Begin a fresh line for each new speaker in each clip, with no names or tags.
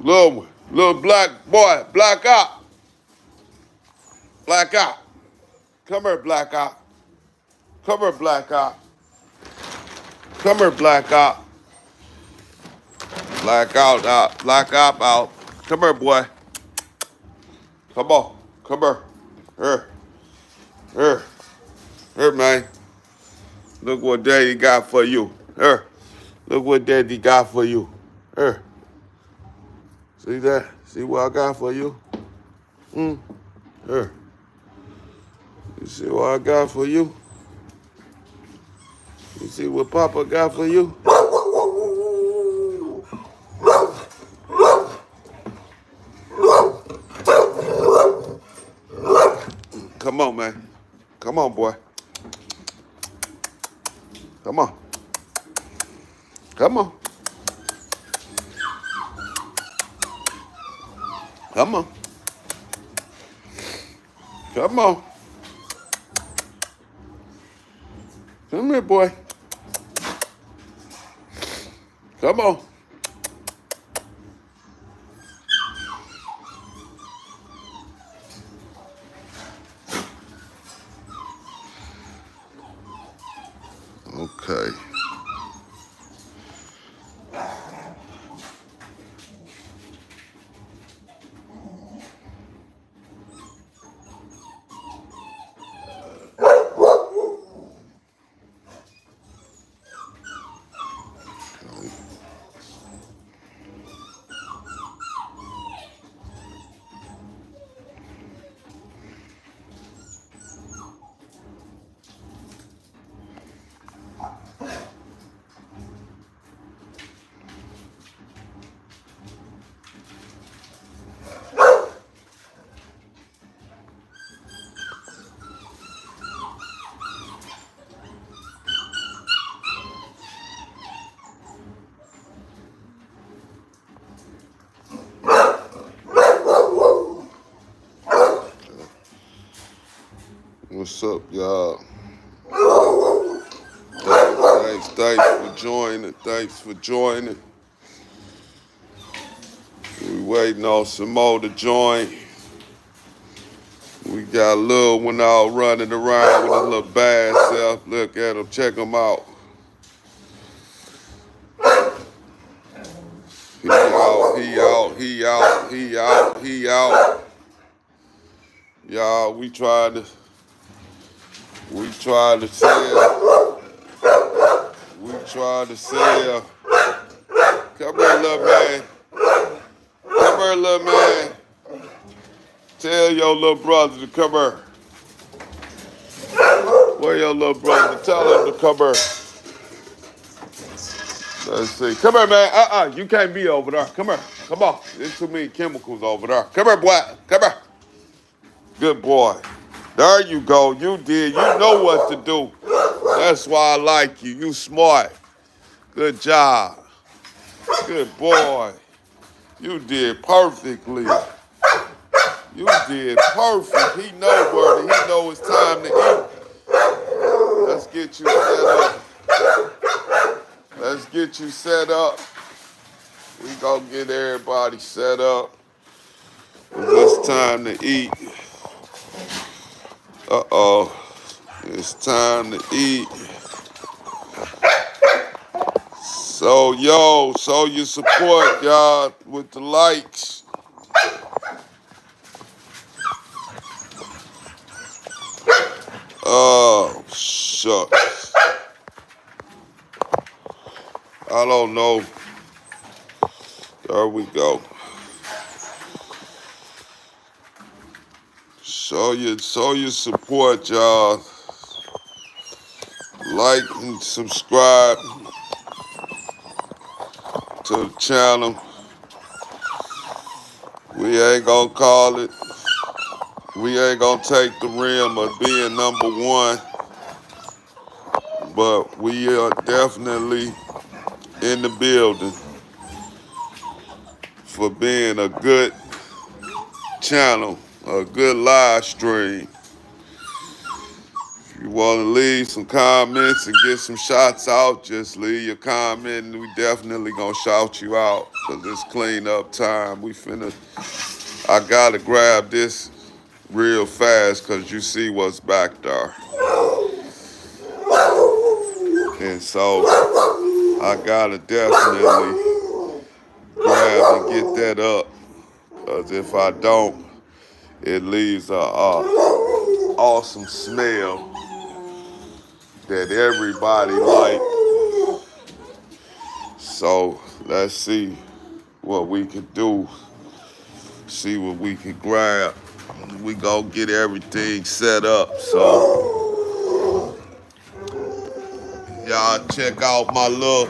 Little one. Little black boy. Black out. Black out. Come here, black out. Come here, black out. Come here, black out. Black out. Black out. Come here, boy. Come on. Come here. Here. Here. Here, man. Look what daddy got for you. Here. Look what daddy got for you. Here. See that? See what I got for you? Here. You see what I got for you? You see what Papa got for you? Come on, man. Come on, boy. Come on. Come on. Come on. Come on. Come here, boy. Come on. Okay. What's up, y'all? Thanks for joining. Thanks for joining. We waiting on some more to join. We got a little one out running around with a little bad self. Look at him. Check him out. He out. Y'all, we tried to sell. We tried to sell. Come here, little man. Come here, little man. Tell your little brother to come here. Where your little brother? Tell him to come here. Let's see. Come here, man. You can't be over there. Come here. Come on. There's too many chemicals over there. Come here, boy. Come here. Good boy. There you go. You did. You know what to do. That's why I like you. You smart. Good job. Good boy. You did perfectly. You did perfect. He know it's time to eat. Let's get you set up. Let's get you set up. We gonna get everybody set up. It's time to eat. Uh-oh. It's time to eat. So, show your support, y'all, with the likes. Oh, shucks. I don't know. There we go. Show your support, y'all. Like and subscribe to the channel. We ain't gonna call it. We ain't gonna take the rim of being number one, but we are definitely in the building for being a good channel, a good live stream. If you you want to leave some comments and get some shots out, just leave your comment and we definitely gonna shout you out. Cause it's cleanup time. I gotta grab this real fast cause you see what's back there. And so I gotta definitely grab and get that up. Cause if I don't, it leaves a awesome smell that everybody like. So let's see what we can do. See what we can grab. We gonna get everything set up. So y'all check out my little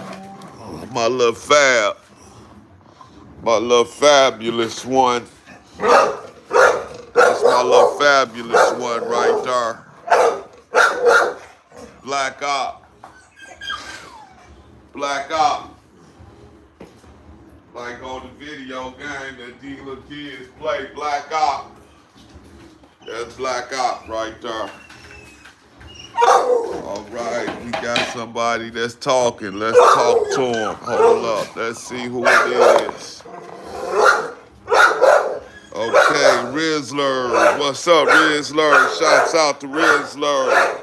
fabulous one. That's my little fabulous one right there. Black Op. Like on the video game that these little kids play, Black Op. That's Black Op right there. All right, we got somebody that's talking. Let's talk to him. Hold up, let's see who it is. Okay, Rizzler. What's up, Rizzler? Shouts out to Rizzler.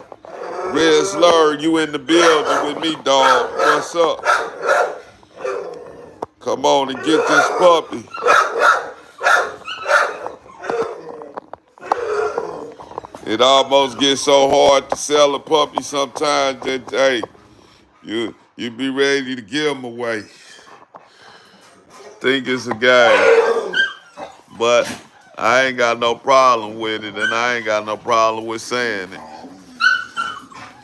Rizzler, you in the building with me, dog. What's up? Come on and get this puppy. It almost gets so hard to sell a puppy sometimes that, hey, you be ready to give them away. Think it's a game. But I ain't got no problem with it, and I ain't got no problem with saying it.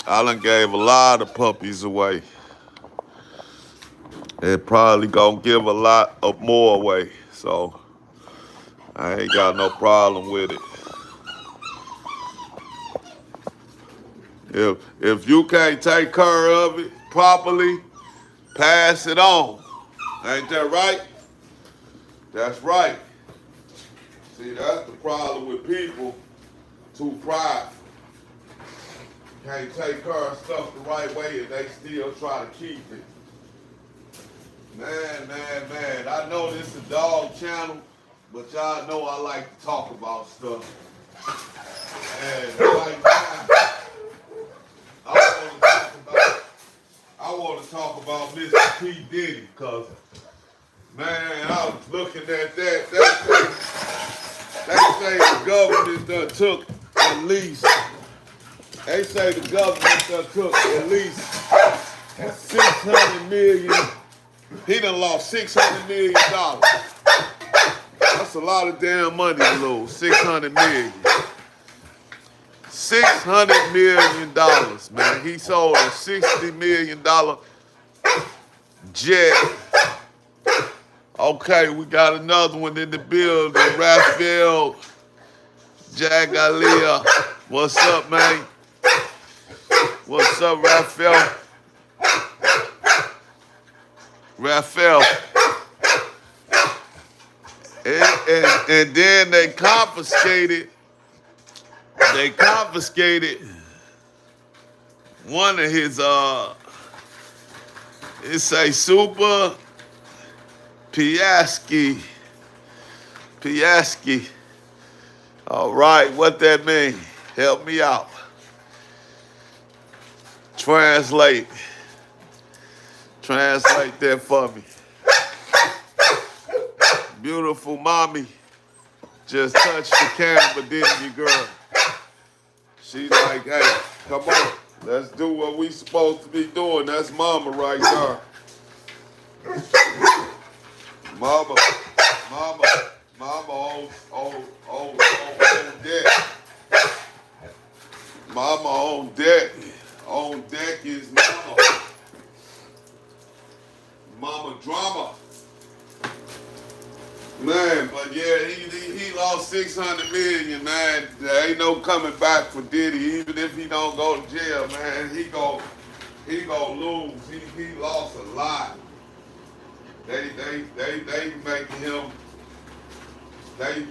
I done gave a lot of puppies away. It probably gonna give a lot of more away, so I ain't got no problem with it. If you can't take care of it properly, pass it on. Ain't that right? That's right. See, that's the problem with people, too prideful. Can't take care of stuff the right way and they still try to keep it. Man. I know this is a dog channel, but y'all know I like to talk about stuff. And right now, I want to talk about Mr. P. Diddy, because, man, I was looking at that. They say the government done took at least, they say the government done took at least 600 million. He done lost $600 million. That's a lot of damn money to lose, 600 million. $600 million, man. He sold a $60 million jet. Okay, we got another one in the building. Raphael Jagalia. What's up, man? What's up, Raphael? And then they confiscated one of his it's a Super Piasky. All right, what that mean? Help me out. Translate that for me. Beautiful mommy just touched the camera, didn't you, girl? She like, hey, come on, let's do what we supposed to be doing. That's mama right there. Mama on deck. Mama on deck. On deck is mama. Mama drama. Man, but yeah, he lost 600 million, man. There ain't no coming back for Diddy, even if he don't go to jail, man. He gon' lose. He lost a lot. They making him. He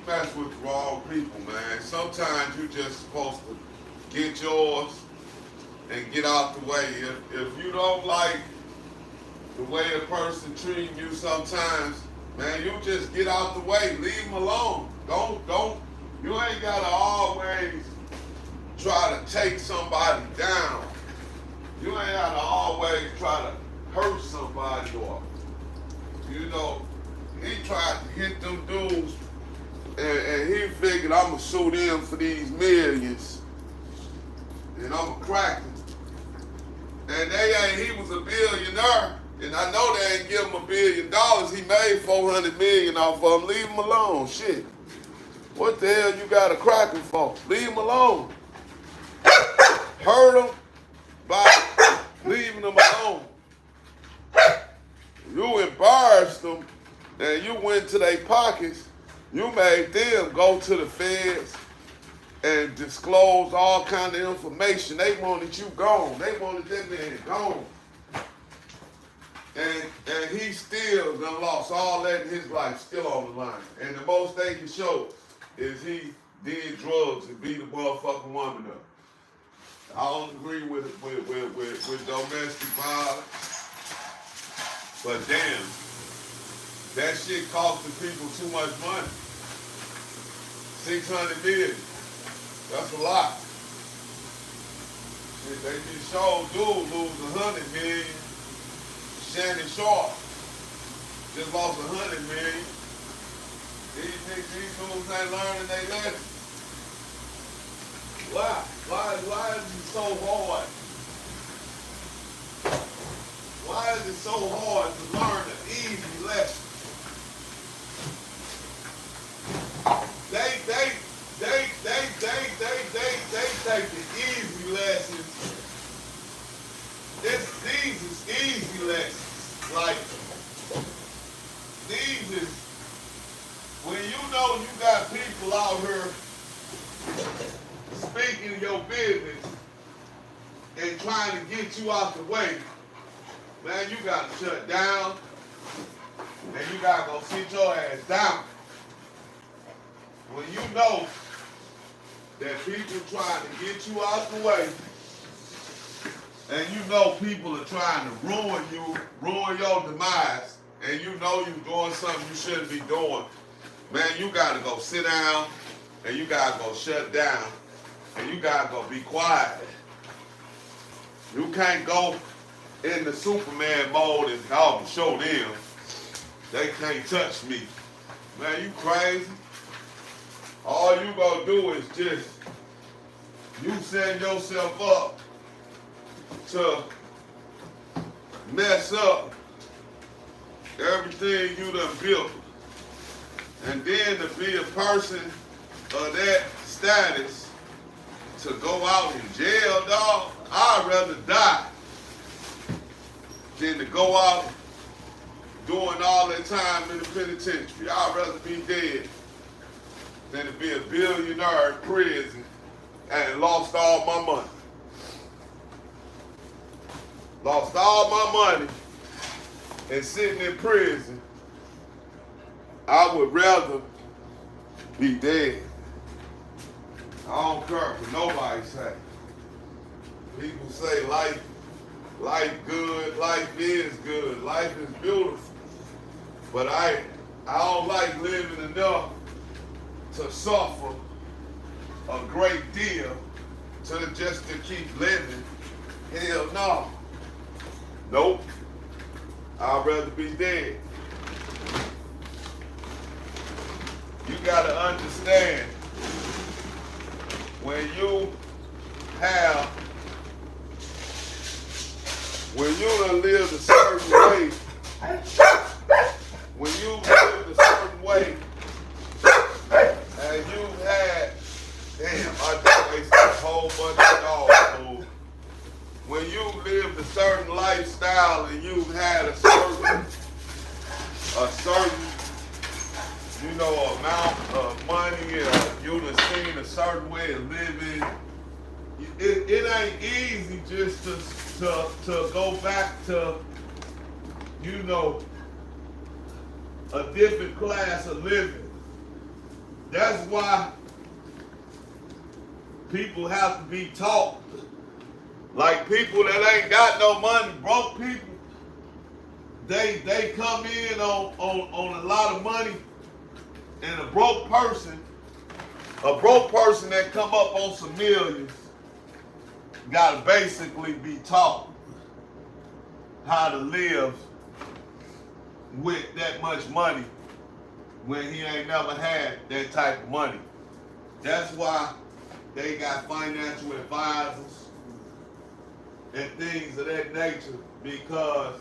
mess with the wrong people, man. Sometimes you just supposed to get yours and get out the way. If you don't like the way a person treating you sometimes, man, you just get out the way. Leave them alone. Don't. You ain't gotta always try to take somebody down. You ain't gotta always try to hurt somebody or, you know, he tried to hit them dudes and he figured I'm gonna sue them for these millions and I'm gonna crack them. And he was a billionaire. And I know they ain't give him $1 billion. He made $400 million off of him. Leave him alone. Shit. What the hell you got to crack him for? Leave him alone. Hurt him by leaving him alone. You embarrassed them and you went to their pockets. You made them go to the feds and disclose all kind of information. They wanted you gone. They wanted that man gone. And he still done lost all that in his life, still on the line. And the most they can show is he did drugs and beat the motherfucking woman up. I don't agree with domestic violence, but damn, that shit cost the people too much money. $600 million. That's a lot. Shit, they just showed dude lose $100 million. Shannon Sharp just lost $100 million. These dudes ain't learning they lesson. Why is it so hard? Why is it so hard to learn an easy lesson? They take the easy lessons. These is easy lessons. Like, these is, when you know you got people out here speaking your business and trying to get you out the way, man, you got to shut down and you got to go sit your ass down. When you know that people trying to get you out the way, and you know people are trying to ruin you, ruin your demise, and you know you're doing something you shouldn't be doing, man, you got to go sit down, and you got to go shut down, and you got to go be quiet. You can't go in the Superman mode and show them they can't touch me. Man, you crazy? All you gonna do is just, you set yourself up to mess up everything you done built. And then to be a person of that status, to go out in jail, dog, I'd rather die than to go out doing all that time in the penitentiary. I'd rather be dead than to be a billionaire in prison and lost all my money. Lost all my money and sitting in prison. I would rather be dead. I don't care what nobody say. People say life good, life is good, life is beautiful. But I don't like living enough to suffer a great deal just to keep living. Hell no. Nope. I'd rather be dead. You gotta understand, when you done lived a certain way, when you lived a certain way, and you've had, damn, I just wasted a whole bunch of dog food. When you lived a certain lifestyle and you've had a certain, amount of money, and you done seen a certain way of living, it ain't easy just to go back to, a different class of living. That's why people have to be taught. Like people that ain't got no money, broke people, they come in on a lot of money, and a broke person that come up on some millions gotta basically be taught how to live with that much money when he ain't never had that type of money. That's why they got financial advisors and things of that nature, because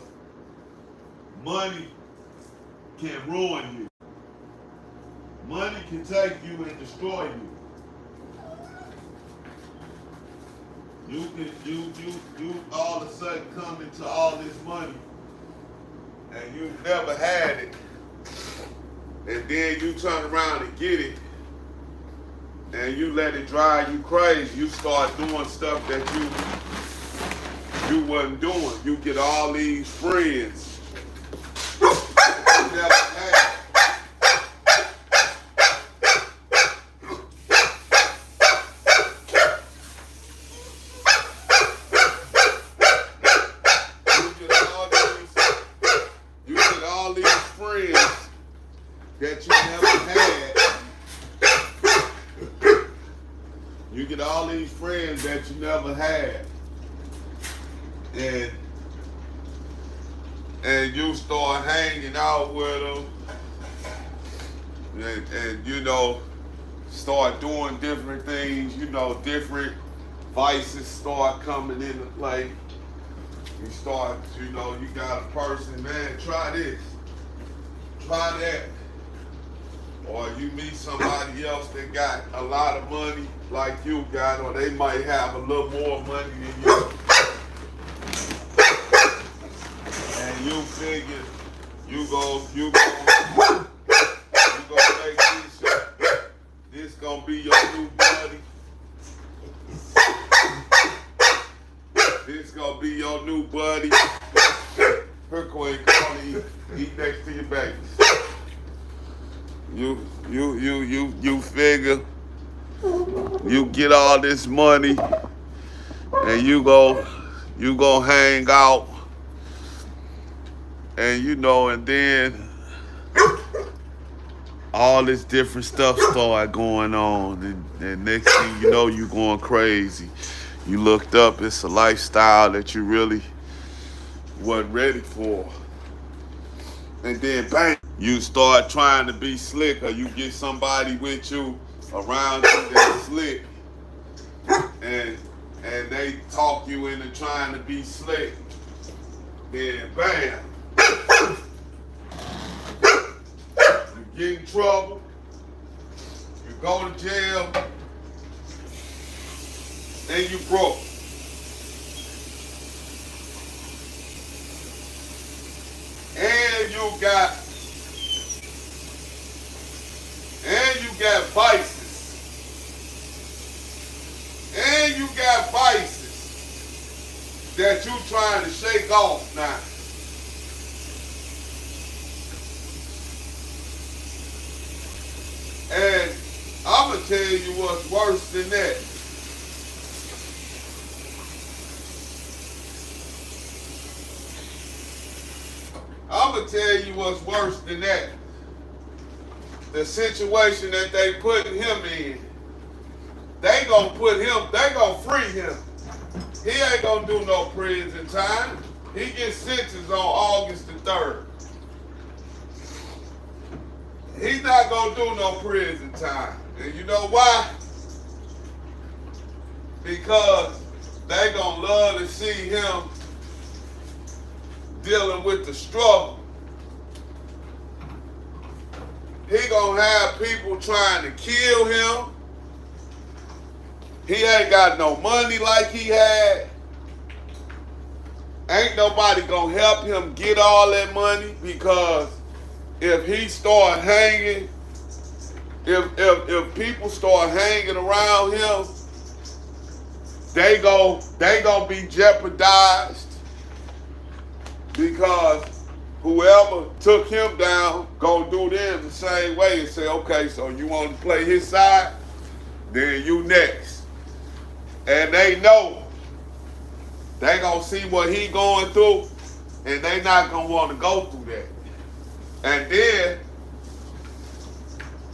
money can ruin you. Money can take you and destroy you. You all of a sudden come into all this money and you never had it, and then you turn around and get it, and you let it drive you crazy. You start doing stuff that you wasn't doing. You get all these friends you never had. That you never had. You get all these friends that you never had, and you start hanging out with them, and you know, start doing different things. You know, different vices start coming into play. You start, you know, you got a person, man, try this, try that. Or you meet somebody else that got a lot of money like you got, or they might have a little more money than you. And you figure you go make this gonna be your new buddy. This gonna be your new buddy. Her queen, come on, eat next to your babies. You figure you get all this money and you go hang out, and you know, and then all this different stuff start going on, and next thing you know, you going crazy. You looked up, it's a lifestyle that you really wasn't ready for. And then bang, you start trying to be slick, or you get somebody with you around you that's slick, and they talk you into trying to be slick. Then bam, you get in trouble, you go to jail, and you broke. And you got vices. And you got vices that you trying to shake off now. And I'm going to tell you what's worse than that. I'm going to tell you what's worse than that. The situation that they putting him in. They going to free him. He ain't going to do no prison time. He gets sentenced on August the 3rd. He's not going to do no prison time. And you know why? Because they going to love to see him dealing with the struggle. He gonna have people trying to kill him. He ain't got no money like he had. Ain't nobody gonna help him get all that money, because if he start hanging, if people start hanging around him, they gonna be jeopardized, because whoever took him down gonna do them the same way and say, okay, so you want to play his side, then you next. And they know they gonna see what he going through, and they not gonna want to go through that. And then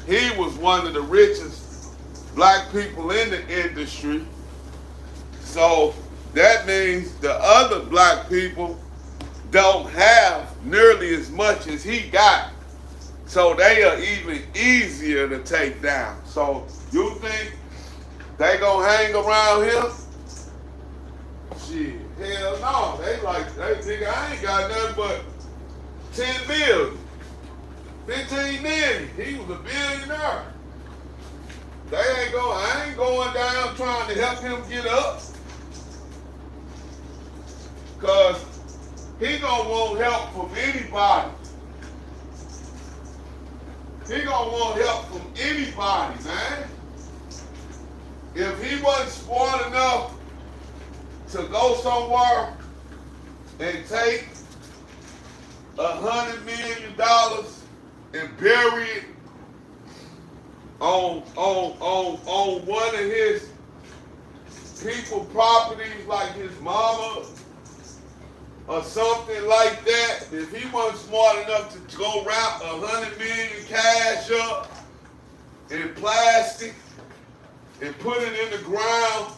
he was one of the richest black people in the industry. So that means the other black people don't have nearly as much as he got. So they are even easier to take down. So you think they gonna hang around him? Shit, hell no. They think I ain't got nothing but 10 million, 15 million. He was a billionaire. I ain't going down trying to help him get up. Cause he gonna want help from anybody. He gonna want help from anybody, man. If he wasn't smart enough to go somewhere and take $100 million and bury it on one of his people properties, like his mama or something like that, if he wasn't smart enough to go wrap $100 million cash up in plastic and put it in the ground,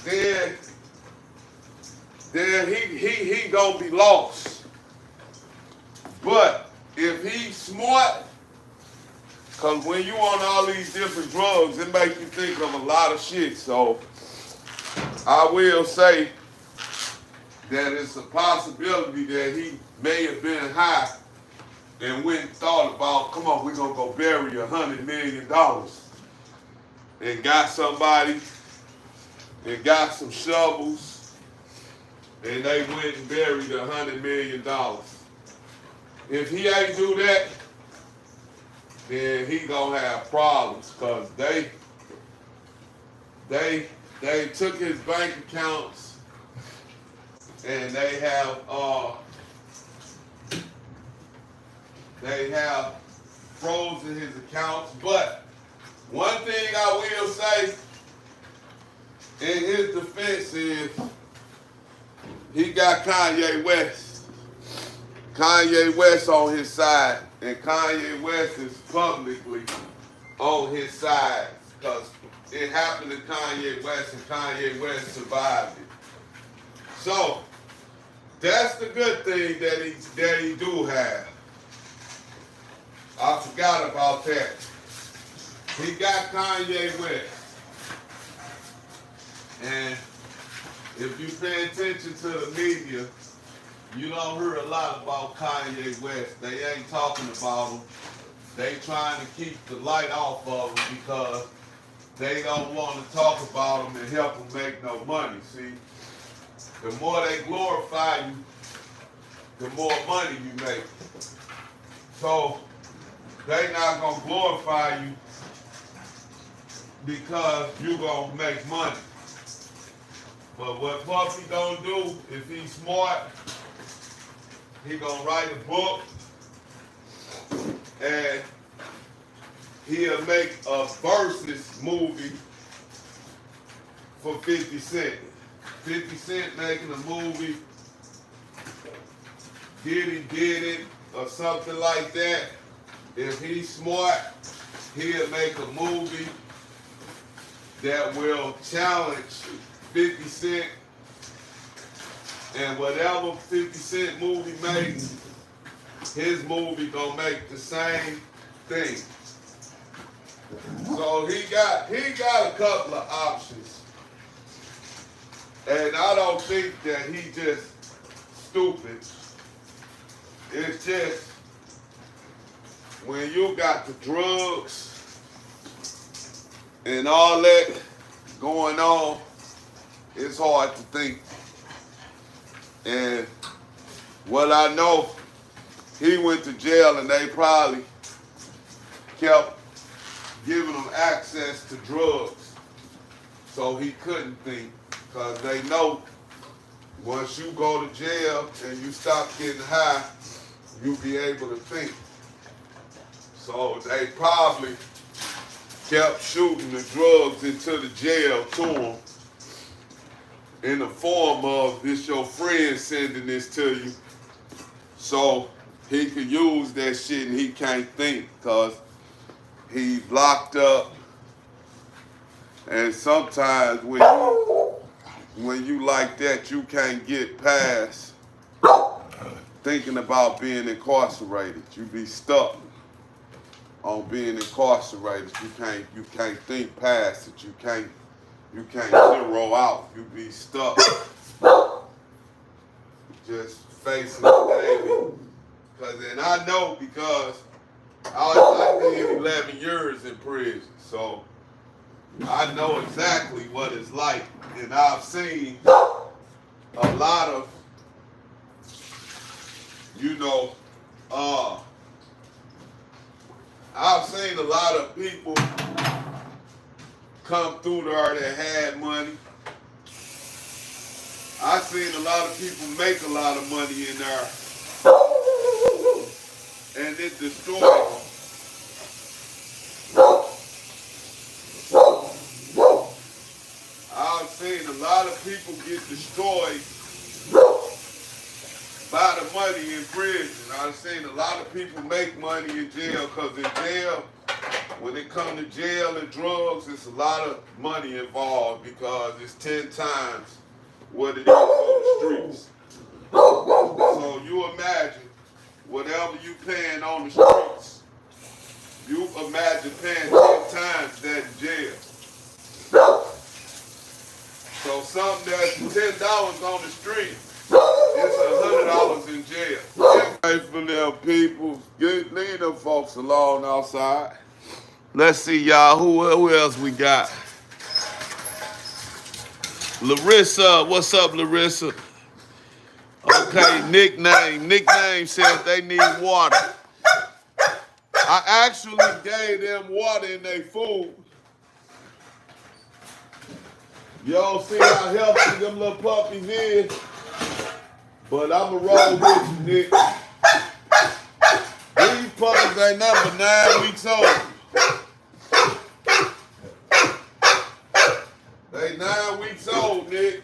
then he gonna be lost. But if he's smart, cause when you on all these different drugs, it makes you think of a lot of shit. So I will say that it's a possibility that he may have been high and went and thought about, come on, we're gonna go bury $100 million. And got somebody and got some shovels, and they went and buried $100 million. If he ain't do that, then he gonna have problems, cause they took his bank accounts and they have frozen his accounts. But one thing I will say in his defense is he got Kanye West. Kanye West on his side, and Kanye West is publicly on his side because it happened to Kanye West and Kanye West survived it. So that's the good thing that he do have. I forgot about that. He got Kanye West. And if you pay attention to the media, you don't hear a lot about Kanye West. They ain't talking about him. They trying to keep the light off of him because they don't want to talk about him and help him make no money. See, the more they glorify you, the more money you make. So they not gonna glorify you because you gonna make money. But what Puffy gonna do, if he's smart, he gonna write a book and he'll make a versus movie for 50 Cent. 50 Cent making a movie, Diddy did it, or something like that. If he's smart, he'll make a movie that will challenge 50 Cent, and whatever 50 Cent movie makes, his movie gonna make the same thing. So he got a couple of options. And I don't think that he just stupid. It's just when you got the drugs and all that going on, it's hard to think. And what I know, he went to jail and they probably kept giving him access to drugs so he couldn't think, because they know once you go to jail and you stop getting high, you'll be able to think. So they probably kept shooting the drugs into the jail to him in the form of this your friend sending this to you so he could use that shit and he can't think because he's locked up. And sometimes when you like that, you can't get past thinking about being incarcerated. You be stuck on being incarcerated. You can't think past it. You can't zero out. You be stuck just facing the daily. And I know because I did 11 years in prison, so I know exactly what it's like, and I've seen a lot of, I've seen a lot of people come through there that had money. I've seen a lot of people make a lot of money in there, and it destroyed them. I've seen a lot of people get destroyed by the money in prison. I've seen a lot of people make money in jail because in jail, when it comes to jail and drugs, it's a lot of money involved because it's 10 times what it is on the streets. So you imagine whatever you paying on the streets, you imagine paying 10 times that in jail. So something that's $10 on the street, it's $100 in jail. Hey, for them people, leave them folks alone outside. Let's see, y'all. Who else we got? Larissa, what's up, Larissa? Okay, Nickname said they need water. I actually gave them water in their food. Y'all see how healthy them little puppies is? But I'ma roll with you, Nick. These puppies ain't nothing but 9 weeks old. They 9 weeks old, Nick.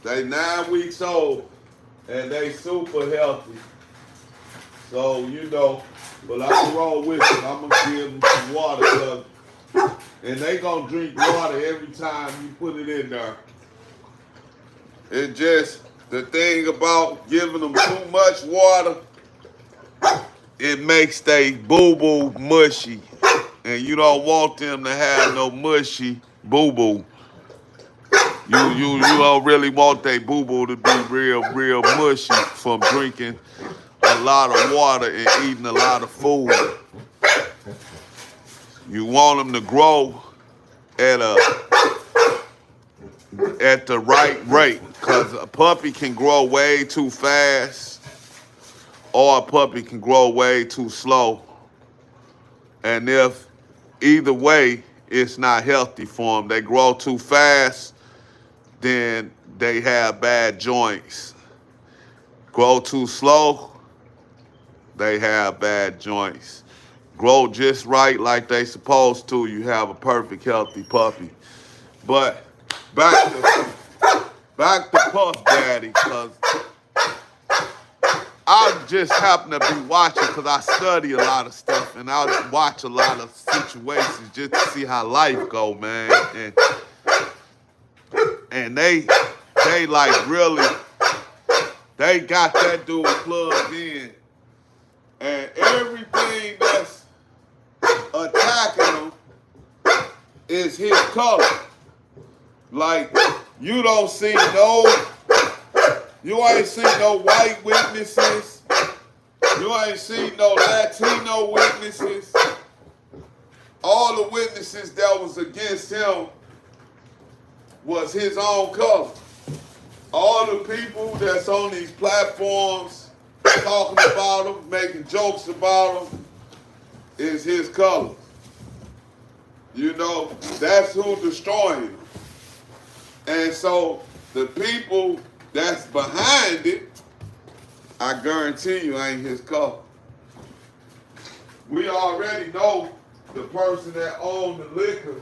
They 9 weeks old, and they super healthy. So, but I can roll with them. I'm going to give them some water. And they going to drink water every time you put it in there. It's just the thing about giving them too much water, it makes they boo-boo mushy. And you don't want them to have no mushy boo-boo. You don't really want they boo-boo to be real mushy from drinking a lot of water and eating a lot of food. You want them to grow at the right rate, because a puppy can grow way too fast or a puppy can grow way too slow. And if either way, it's not healthy for them. They grow too fast, then they have bad joints. Grow too slow, they have bad joints. Grow just right like they supposed to, you have a perfect healthy puppy. But back to Puff Daddy, because I just happen to be watching, because I study a lot of stuff and I watch a lot of situations just to see how life go, man. And they like really, they got that dude plugged in. And everything that's attacking him is his color. Like, you ain't seen no white witnesses. You ain't seen no Latino witnesses. All the witnesses that was against him was his own color. All the people that's on these platforms talking about him, making jokes about him, is his color. You know, that's who destroying them. And so the people that's behind it, I guarantee you ain't his color. We already know the person that owned the liquor.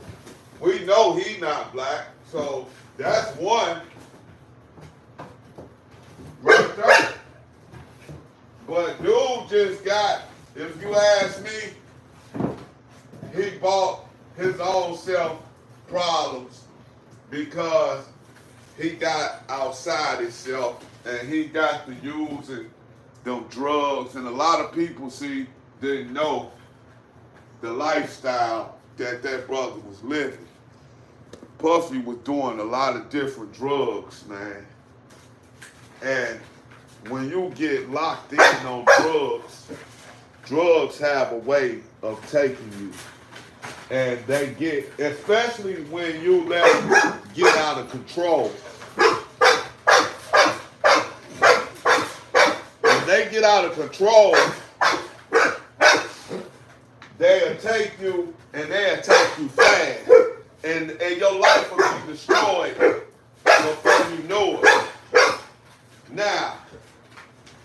We know he not black. So that's one right there. But dude just got, if you ask me, he bought his own self problems because he got outside himself and he got to using them drugs. And a lot of people, see, didn't know the lifestyle that that brother was living. Puffy was doing a lot of different drugs, man. And when you get locked in on drugs, drugs have a way of taking you. And they get, especially when you let them get out of control. When they get out of control, they'll take you and they'll take you fast. And your life will be destroyed before you know it. Now,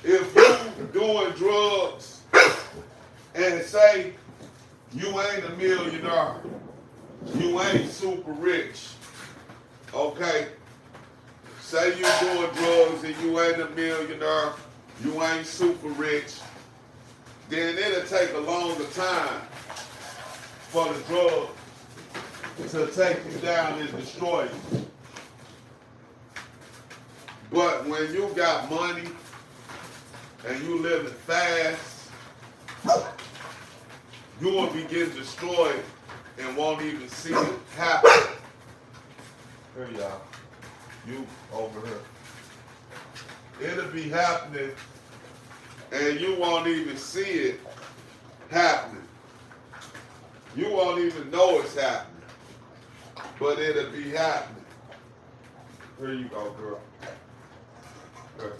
if you doing drugs and say you ain't a millionaire, you ain't super rich, okay? Say you doing drugs and you ain't a millionaire, you ain't super rich, then it'll take a longer time for the drug to take you down and destroy you. But when you got money and you living fast, you will be getting destroyed and won't even see it happen. Here y'all, you over here. It'll be happening and you won't even see it happening. You won't even know it's happening, but it'll be happening. Here you go, girl. Here.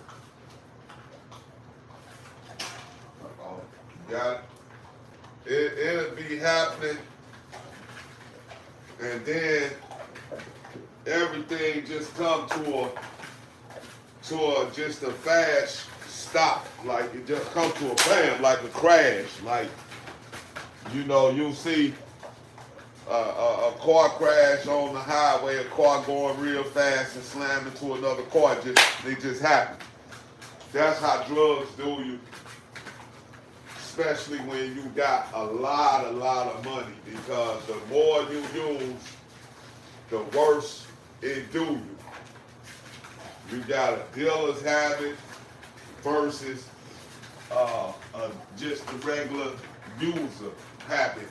Got it? It'll be happening, and then everything just come to just a fast stop. Like it just come to a bam, like a crash. Like, you know, you see a car crash on the highway, a car going real fast and slam into another car. They just happen. That's how drugs do you. Especially when you got a lot of money, because the more you use, the worse it do you. You got a dealer's habit versus just a regular user habit.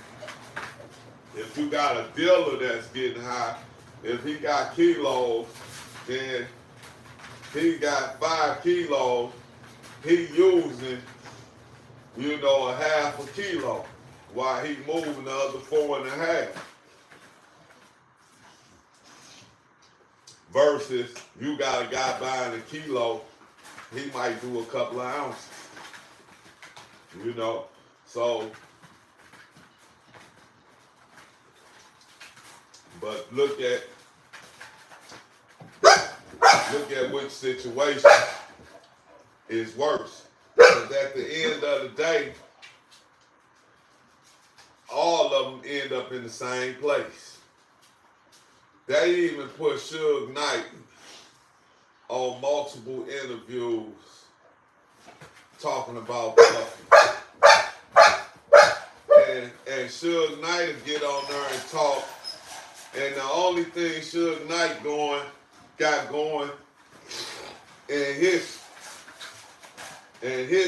If you got a dealer that's getting high, if he got kilos, then he got 5 kilos, he using, you know, a half a kilo while he moving the other 4.5. Versus you got a guy buying a kilo, he might do a couple of ounces. You know, so, but look at which situation is worse. Because at the end of the day, all of them end up in the same place. They even put Suge Knight on multiple interviews talking about Puffy. And Suge Knight would get on there and talk, and the only thing Suge Knight got going in his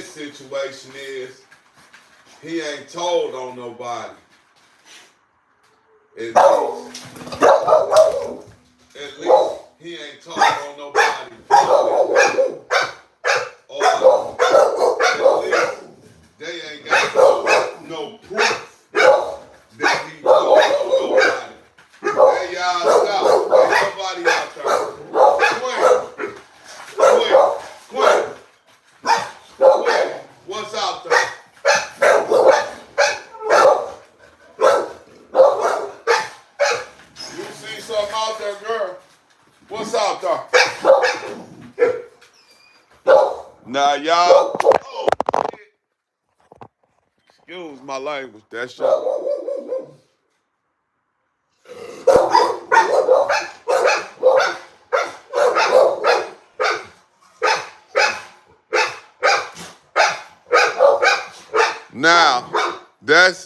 situation is he ain't told on nobody. At least he ain't told on nobody. Or at least they ain't got no proof that he told on nobody. Hey y'all, stop. Ain't nobody out there. Quinn, what's out there? what's out there? Now, y'all. Oh, excuse my language. That's your. Now, that's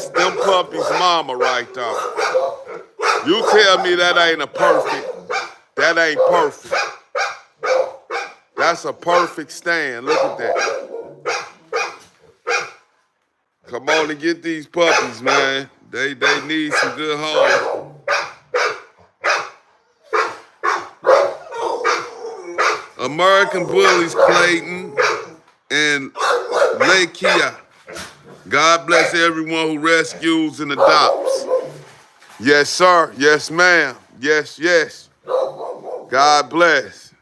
them puppies' mama right there. You tell me that ain't that ain't perfect. That's a perfect stand. Look at that. Come on and get these puppies, man. They need some good home. American Bullies, Clayton and Lakia. God bless everyone who rescues and adopts. Yes, sir. Yes, ma'am. Yes, yes. God bless.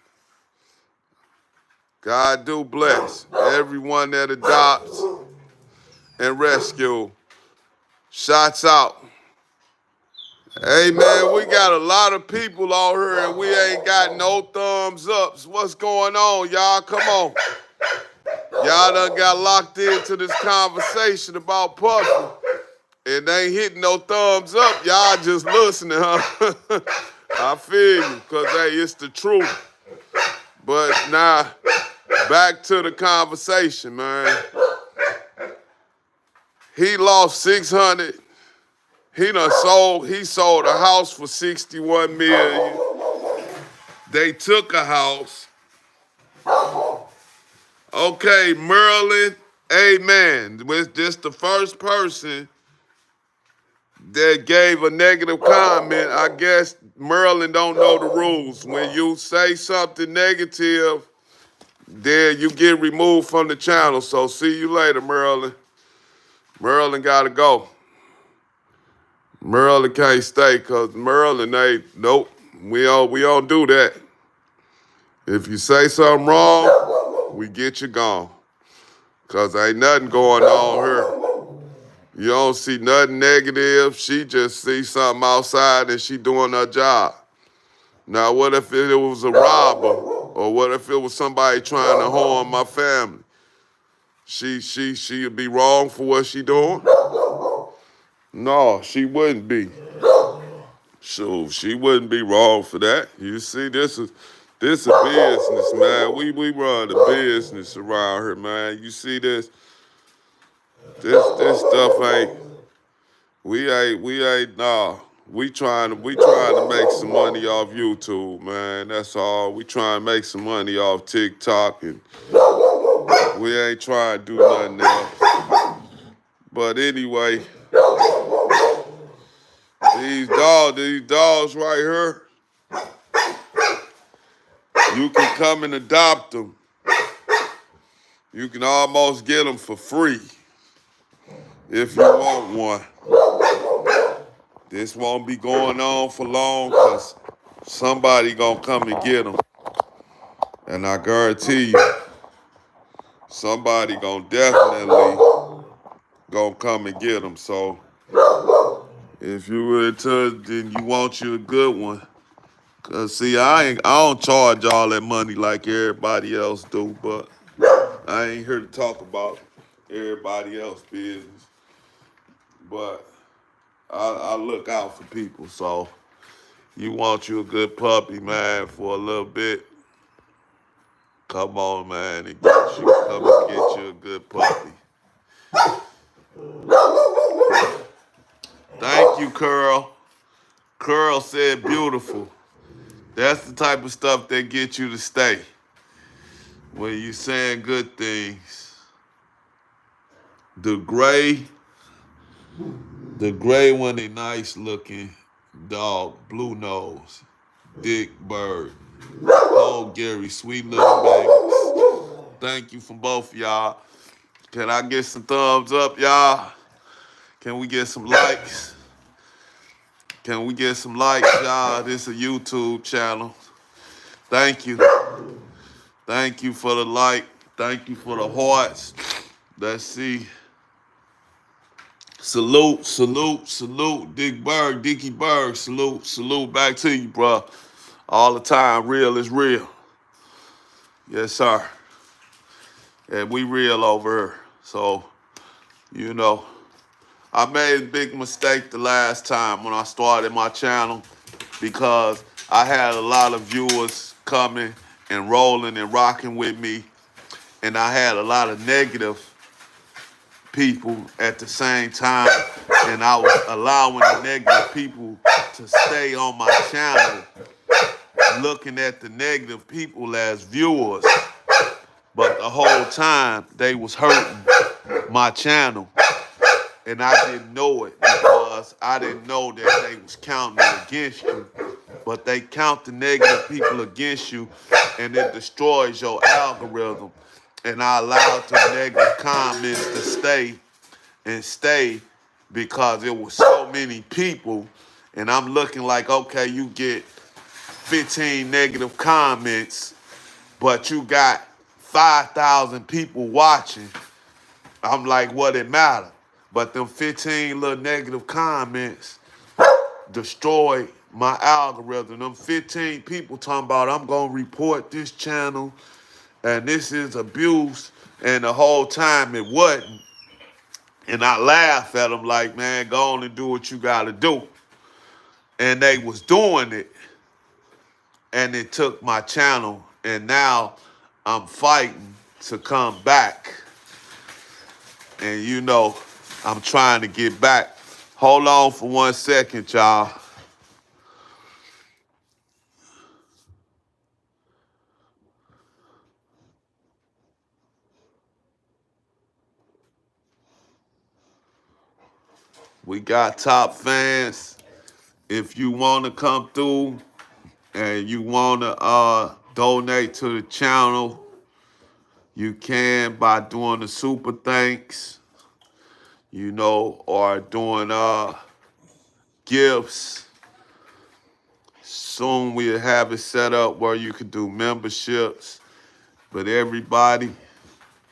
God do bless everyone that adopts and rescue. Shots out. Hey, man, we got a lot of people out here and we ain't got no thumbs ups. What's going on, y'all? Come on. Y'all done got locked into this conversation about puppy. And they ain't hitting no thumbs up. Y'all just listening, huh? I feel you, because, hey, it's the truth. But now, back to the conversation, man. He lost 600. He sold a house for 61 million. They took a house. Okay, Maryland, amen. Was just the first person that gave a negative comment. I guess Maryland don't know the rules. When you say something negative, then you get removed from the channel. So see you later, Maryland. Maryland gotta go. Maryland can't stay because Maryland ain't, nope, we don't do that. If you say something wrong, we get you gone. Because ain't nothing going on here. You don't see nothing negative. She just sees something outside and she doing her job. Now, what if it was a robber? Or what if it was somebody trying to harm my family? She'd be wrong for what she doing? No, she wouldn't be. So she wouldn't be wrong for that. You see, this is a business, man. We run a business around here, man. You see this? This stuff ain't. We ain't. Nah. We trying to make some money off YouTube, man. That's all. We trying to make some money off TikTok, and we ain't trying to do nothing else. But anyway, these dogs right here, you can come and adopt them. You can almost get them for free if you want one. This won't be going on for long because somebody gonna come and get them. And I guarantee you, somebody gonna definitely gonna come and get them. So if you were interested, then you want you a good one. Cause see, I don't charge all that money like everybody else do, but I ain't here to talk about everybody else's business. But I look out for people, so you want you a good puppy, man, for a little bit. Come on, man, and come and get you a good puppy. Thank you, Curl. Curl said beautiful. That's the type of stuff that gets you to stay. When you saying good things. The gray one, a nice looking dog, blue nose, Dick Bird. Oh, Gary, sweet little babies. Thank you from both of y'all. Can I get some thumbs up, y'all? Can we get some likes? Can we get some likes, y'all? This is a YouTube channel. Thank you. Thank you for the like. Thank you for the hearts. Let's see Salute, salute, salute, Dickie Berg, salute, salute back to you, bro. All the time, real is real. Yes, sir. And we real over here. So, you know, I made a big mistake the last time when I started my channel because I had a lot of viewers coming and rolling and rocking with me, and I had a lot of negative people at the same time, and I was allowing the negative people to stay on my channel, looking at the negative people as viewers, but the whole time they was hurting my channel, and I didn't know it because I didn't know that they was counting it against you, but they count the negative people against you, and it destroys your algorithm. And I allowed the negative comments to stay because it was so many people, and I'm looking like, okay, you get 15 negative comments, but you got 5,000 people watching. I'm like, what it matter? But them 15 little negative comments destroyed my algorithm. Them 15 people talking about I'm gonna report this channel and this is abuse, and the whole time it wasn't. And I laugh at them like, man, go on and do what you gotta do. And they was doing it, and it took my channel, and now I'm fighting to come back. And you know, I'm trying to get back. Hold on for 1 second, y'all. We got top fans. If you want to come through and you want to donate to the channel, you can by doing the super thanks, you know, or doing gifts. Soon we'll have it set up where you can do memberships. But everybody,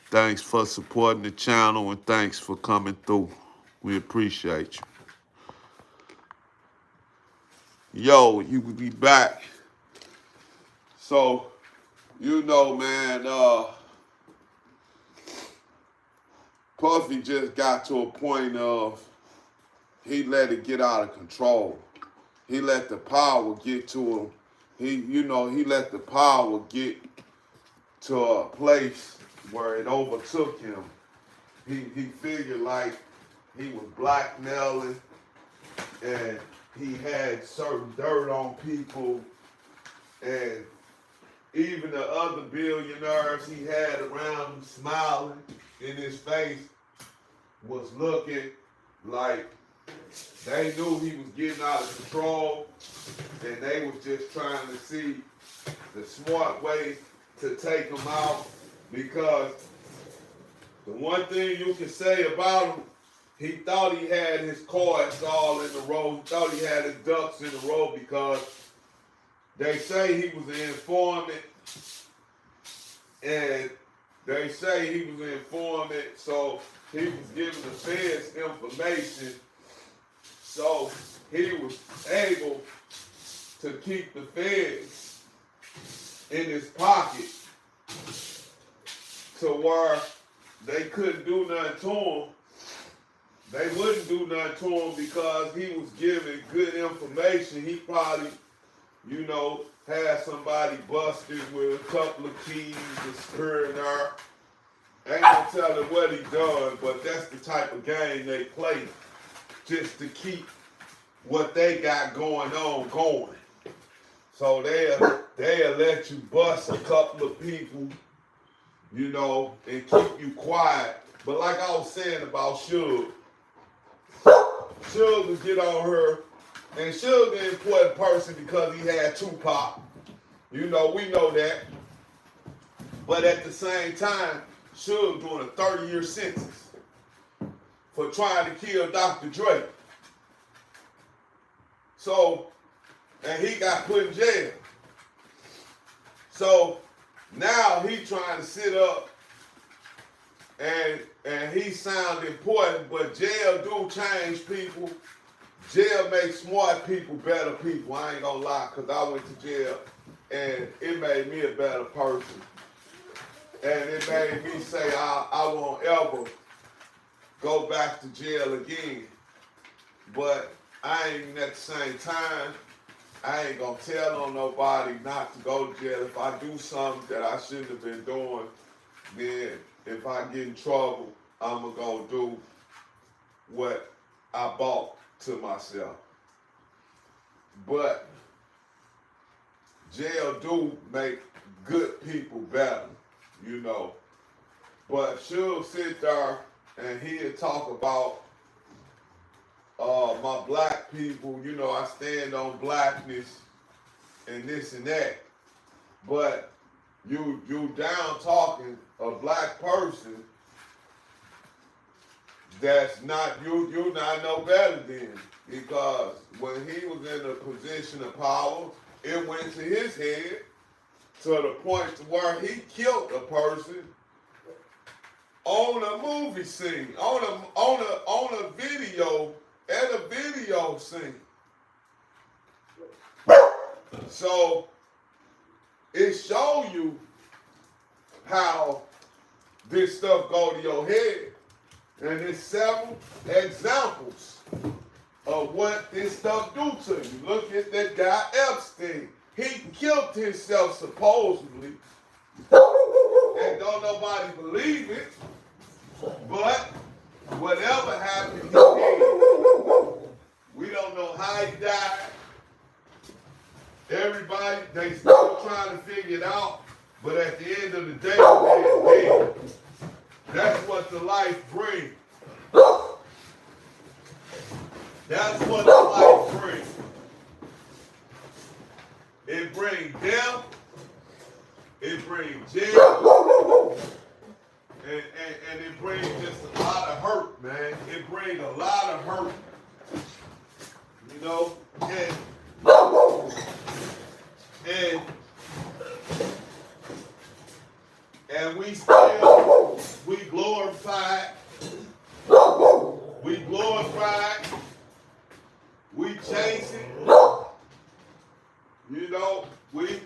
thanks for supporting the channel and thanks for coming through. We appreciate you. Yo, you will be back. So, you know, man, Puffy just got to a point of he let it get out of control. He let the power get to him. He let the power get to a place where it overtook him. He figured like he was blackmailing and he had certain dirt on people, and even the other billionaires he had around him smiling in his face was looking like they knew he was getting out of control, and they was just trying to see the smart way to take him out, because the one thing you can say about him, he thought he had his cards all in a row. He thought he had his ducks in a row because they say he was an informant, and they say he was an informant, so he was giving the feds information, so he was able to keep the feds in his pocket to where they couldn't do nothing to him. They wouldn't do nothing to him because he was giving good information. He probably, you know, had somebody busted with a couple of keys and securing there. Ain't gonna tell him what he done, but that's the type of game they play just to keep what they got going on going. So they'll let you bust a couple of people, you know, and keep you quiet. But like I was saying about Suge will get on her, and Suge an important person because he had Tupac. You know, we know that. But at the same time, Suge doing a 30-year sentence for trying to kill Dr. Dre. So, and he got put in jail. So now he trying to sit up and he sound important, but jail do change people. Jail makes smart people better people. I ain't gonna lie, cause I went to jail and it made me a better person. And it made me say I won't ever go back to jail again. But I ain't at the same time, I ain't gonna tell on nobody not to go to jail. If I do something that I shouldn't have been doing, then if I get in trouble, I'm gonna go do what I bought to myself. But jail do make good people better, you know. But she'll sit there and he'll talk about my black people, you know, I stand on blackness and this and that. But you down talking a black person that's not, you not no better than, because when he was in a position of power, it went to his head to the point to where he killed a person on a movie scene, on a video, at a video scene. So it shows you how this stuff go to your head. And there's several examples of what this stuff do to you. Look at that guy Epstein. He killed himself supposedly. And don't nobody believe it. But whatever happened, he did. We don't know how he died. Everybody, they still trying to figure it out. But at the end of the day, they're dead. That's what the life brings. That's what the life brings. It brings death. It brings jail. And it brings just a lot of hurt, man. It brings a lot of hurt. You know? And we still, we glorified, we chase it, you know, we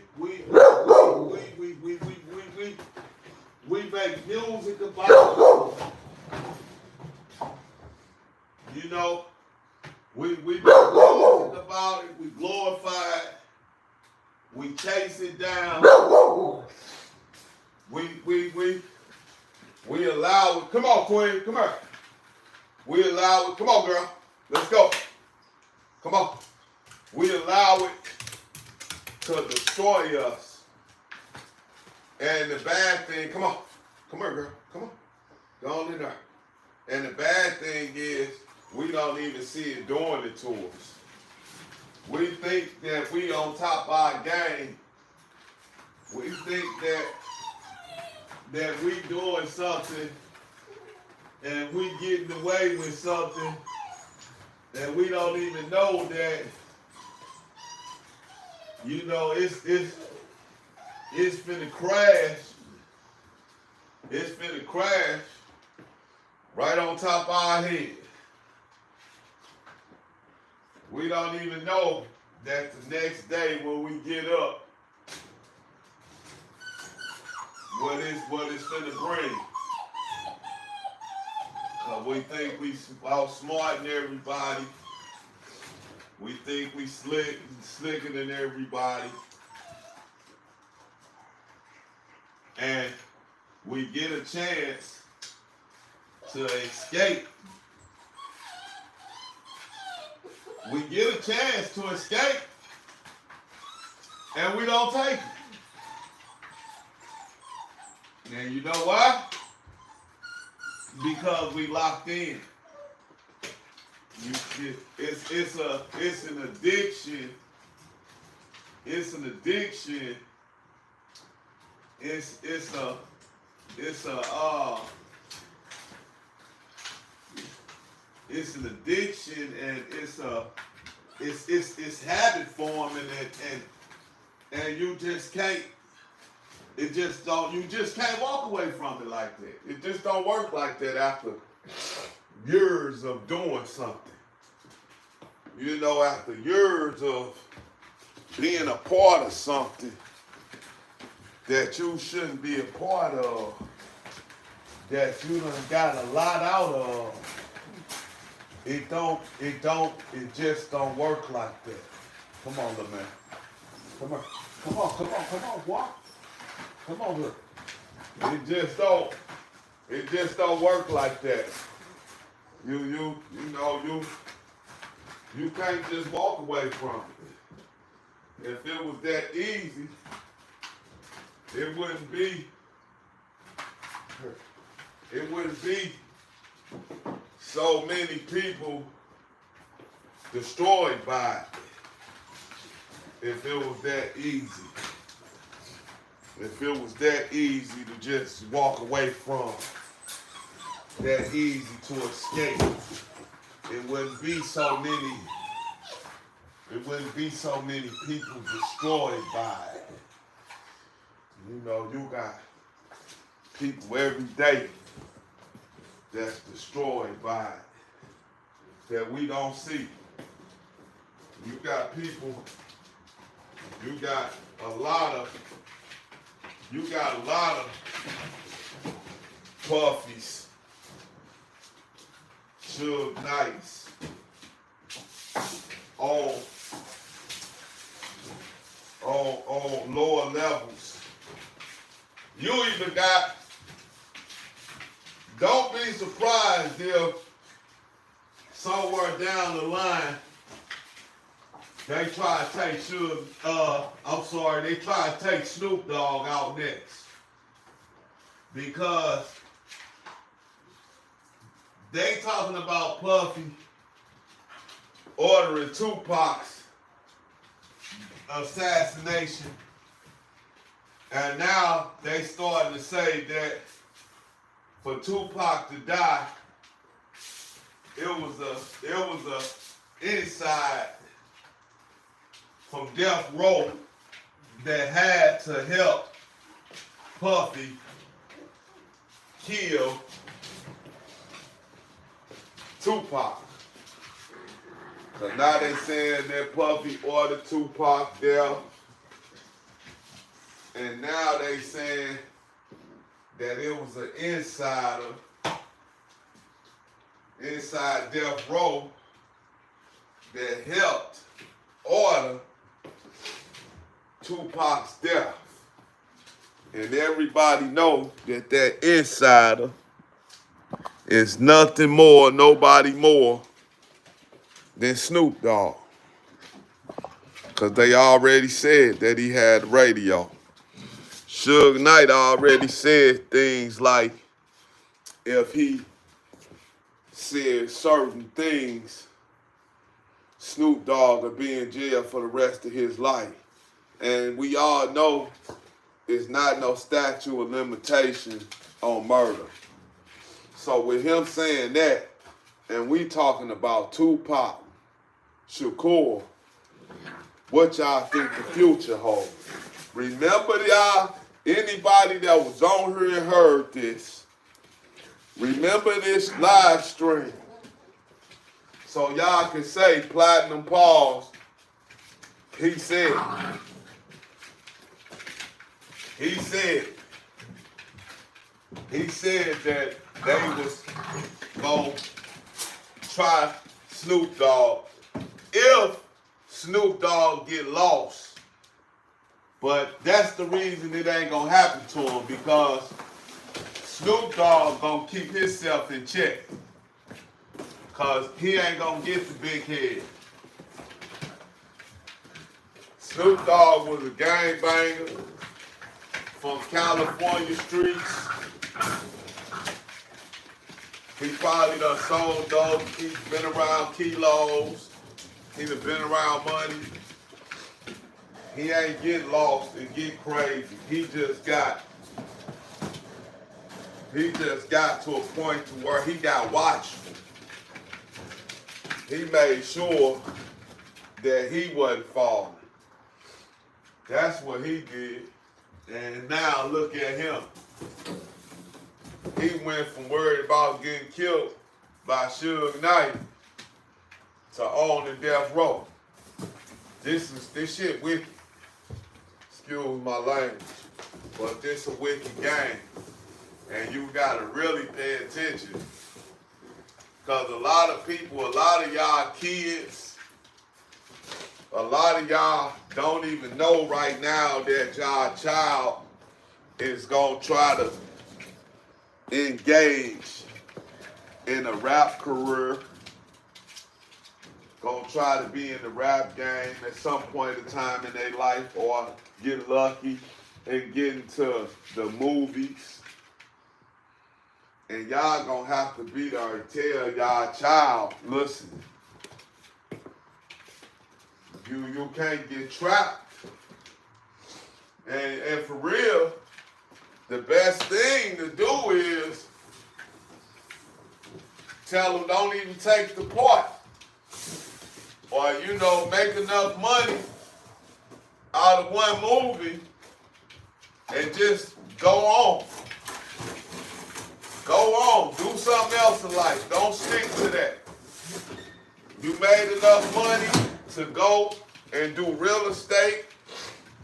make music about it, you know, we make music about it, we glorify it, we chase it down. We allow it. Come on, Queen. Come here. We allow it. Come on, girl. Let's go. Come on. We allow it to destroy us. And the bad thing, come on. Come here, girl. Come on. Go on in there. And the bad thing is, we don't even see it doing it to us. We think that we on top of our game. We think that we doing something and we getting away with something that we don't even know that, you know, it's finna crash. It's finna crash right on top of our head. We don't even know that the next day when we get up, what it's finna bring. We think we outsmarting everybody. We think we slicker than everybody. And we get a chance to escape. We get a chance to escape, and we don't take it. And you know why? Because we locked in. It's an addiction. It's an addiction. It's an addiction, and it's habit forming, and you just can't It just don't, you just can't walk away from it like that. It just don't work like that after years of doing something. You know, after years of being a part of something that you shouldn't be a part of, that you done got a lot out of, it just don't work like that. Come on, little man. Come on, walk. Come on, look. It just don't work like that. You can't just walk away from it. If it was that easy, it wouldn't be so many people destroyed by it. If it was that easy. If it was that easy to just walk away from, that easy to escape, it wouldn't be so many people destroyed by it. You know, you got people every day that's destroyed by it that we don't see. You got people, you got a lot of Puffies, Suge Knights, on lower levels. You even got, don't be surprised if somewhere down the line they try to take they try to take Snoop Dogg out next. Because they talking about Puffy ordering Tupac's assassination. And now they starting to say that for Tupac to die, it was a inside from Death Row that had to help Puffy kill Tupac. Cause now they saying that Puffy ordered Tupac death. And now they saying that it was an inside Death Row that helped order Tupac's death. And everybody know that that insider is nothing more, nobody more than Snoop Dogg. Because they already said that he had radio. Suge Knight already said things like if he said certain things, Snoop Dogg would be in jail for the rest of his life. And we all know it's not no statute of limitation on murder. So with him saying that, and we talking about Tupac Shakur, what y'all think the future holds? Remember, y'all, anybody that was on here and heard this, remember this live stream. So y'all can say Platinum Pause, he said that they was gonna try Snoop Dogg if Snoop Dogg get lost. But that's the reason it ain't gonna happen to him, because Snoop Dogg gonna keep himself in check. Cause he ain't gonna get the big head. Snoop Dogg was a gangbanger from California streets. He probably done sold dope. He's been around kilos. He done been around money. He ain't get lost and get crazy. He just got to a point to where he got watchful. He made sure that he wasn't falling. That's what he did. And now look at him. He went from worried about getting killed by Suge Knight to on the death row. This shit wicked. Excuse my language. But this a wicked game. And you gotta really pay attention. Cause a lot of people, a lot of y'all kids, a lot of y'all don't even know right now that y'all child is gonna try to engage in a rap career, gonna try to be in the rap game at some point in time in their life, or get lucky and get into the movies. And y'all gonna have to be there and tell y'all child, listen, you can't get trapped. And for real, the best thing to do is tell them don't even take the part. Or, you know, make enough money out of one movie and just go on. Go on. Do something else in life. Don't stick to that. You made enough money to go and do real estate,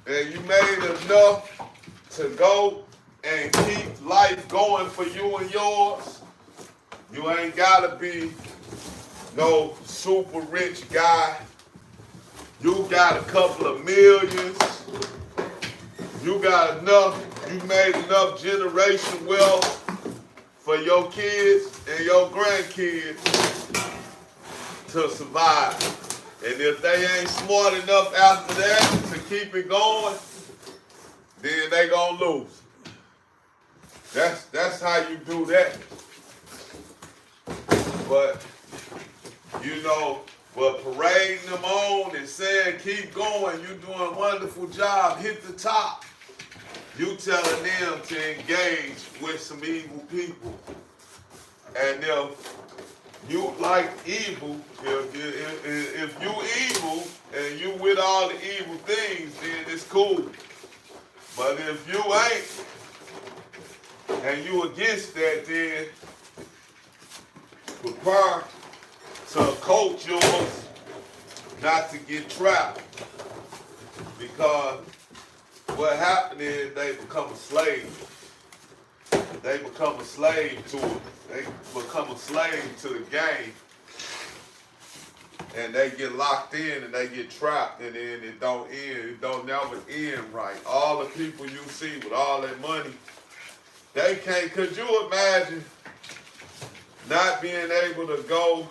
and you made enough to go and keep life going for you and yours. You ain't gotta be no super rich guy. You got a couple of millions. You got enough, you made enough generation wealth for your kids and your grandkids to survive. And if they ain't smart enough after that to keep it going, then they gonna lose. That's how you do that. But, you know, but parading them on and saying, keep going, you're doing a wonderful job, hit the top. You telling them to engage with some evil people. And if you like evil, if you evil and you with all the evil things, then it's cool. But if you ain't, and you against that, then prepare to coach yours not to get trapped. Because what happened is they become a slave. They become a slave to it. They become a slave to the game. And they get locked in and they get trapped, and then it don't end. It don't never end right. All the people you see with all that money, they can't. Could you imagine not being able to go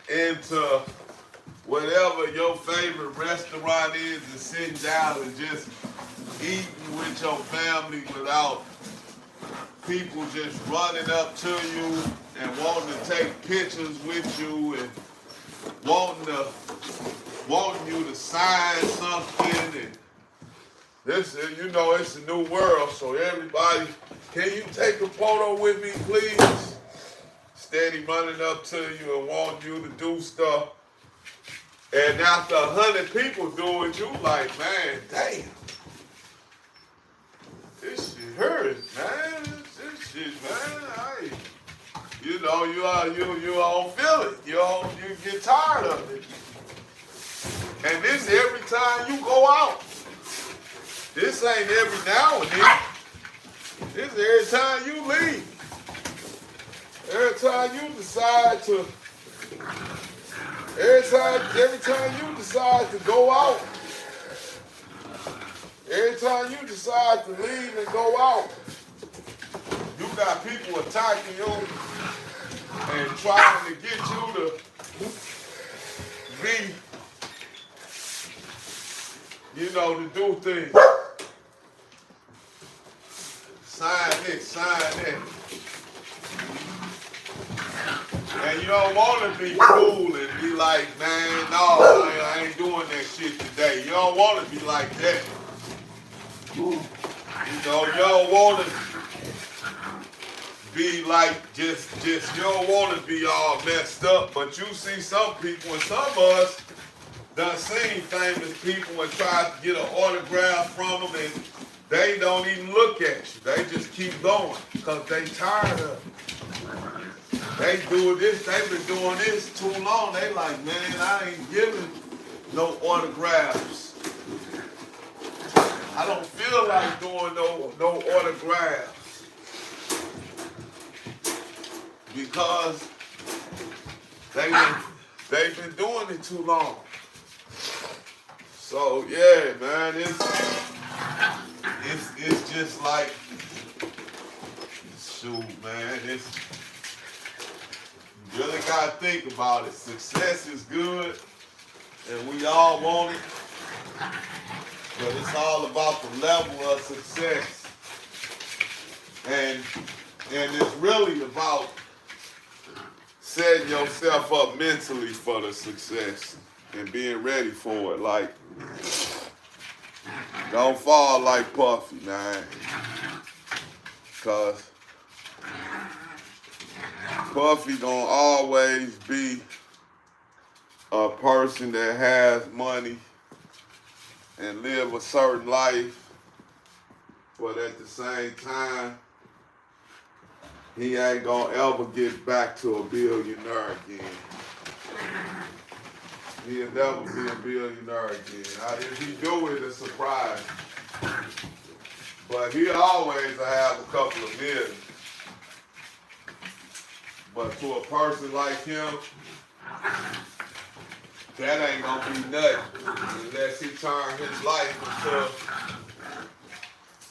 into whatever your favorite restaurant is and sitting down and just eating with your family without people just running up to you and wanting to take pictures with you and wanting you to sign something? And this, you know, it's a new world, so everybody, can you take a photo with me, please? Steady running up to you and wanting you to do stuff. And after 100 people do it, you like, man, damn. This shit hurts, man. This shit, man. You know, you don't feel it. You get tired of it. And this every time you go out. This ain't every now and then. This every time you leave. Every time you decide to, every time you decide to go out, every time you decide to leave and go out, you got people attacking you and trying to get you to be, you know, to do things. Sign this, sign that. And you don't want to be cool and be like, man, no, I ain't doing that shit today. You don't want to be like that. You know, you don't want to be like just you don't want to be all messed up. But you see some people, and some of us, done seen famous people and tried to get an autograph from them, and they don't even look at you. They just keep going because they tired of it. They do this. They've been doing this too long. They like, man, I ain't giving no autographs. I don't feel like doing no autographs because they've been doing it too long. So yeah, man, it's just like, shoot, man, it's, you really gotta think about it. Success is good, and we all want it, but it's all about the level of success, and it's really about setting yourself up mentally for the success and being ready for it. Like, don't fall like Puffy, man. Cause Puffy gonna always be a person that has money and live a certain life, but at the same time, he ain't gonna ever get back to a billionaire again. He'll never be a billionaire again. If he do it, it's a surprise. But he'll always have a couple of million. But to a person like him, that ain't gonna be nothing unless he turn his life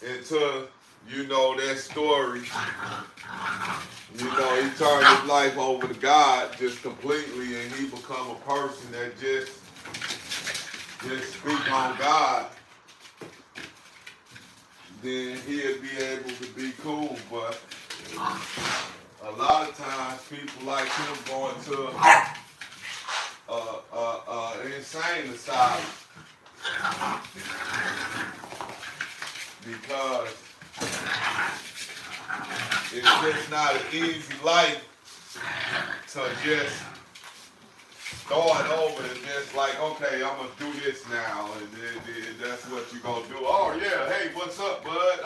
into you know that story. You know, he turned his life over to God just completely, and he become a person that just speak on God. Then he'll be able to be cool. But a lot of times, people like him going to an insane asylum because it's just not an easy life to just start over and just like, okay, I'm going to do this now, and then that's what you're going to do. Oh, yeah, hey, what's up, bud?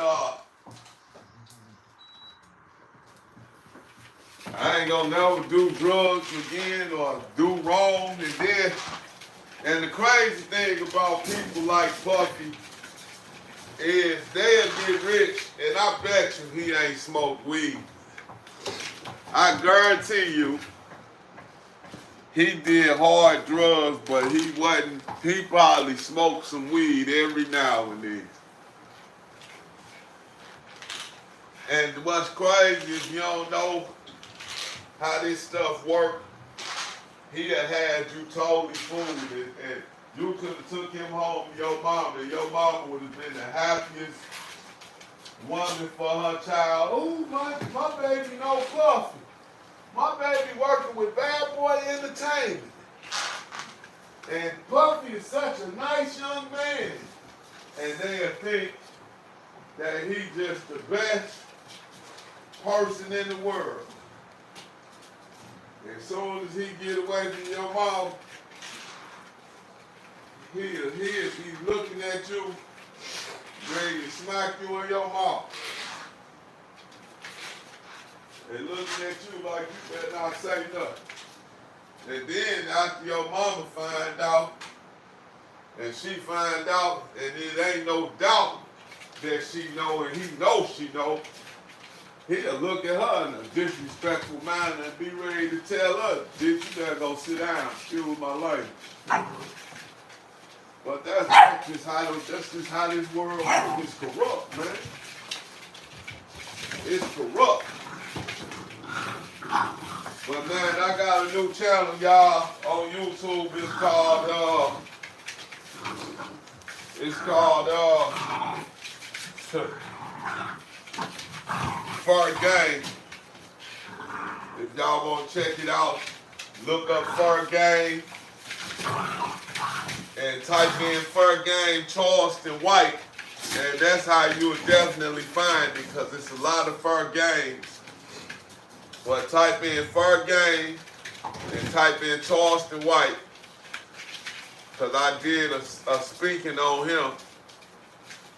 I ain't going to never do drugs again or do wrong, and the crazy thing about people like Puffy is they'll get rich, and I bet you he ain't smoked weed. I guarantee you he did hard drugs, but he probably smoked some weed every now and then. And what's crazy is you don't know how this stuff works. He'd have had you totally fooled, and you could have took him home to your mama, and your mama would have been the happiest woman for her child. Oh, my baby no Puffy. My baby working with Bad Boy Entertainment. And Puffy is such a nice young man. And they'll think that he's just the best person in the world. As soon as he get away from your mom, he'll be looking at you, ready to smack you in your mouth. And looking at you like you better not say nothing. And then after your mama find out, and she find out, and it ain't no doubt that she know, and he knows she know, he'll look at her in a disrespectful manner and be ready to tell her, bitch, you better go sit down, excuse my life. But that's just how this world is corrupt, man. It's corrupt. But man, I got a new channel, y'all, on YouTube. It's called Fur Game. If y'all want to check it out, look up Fur Game and type in Fur Game Charleston White, and that's how you would definitely find it, because it's a lot of fur games. But type in Fur Game and type in Charleston White, because I did a speaking on him.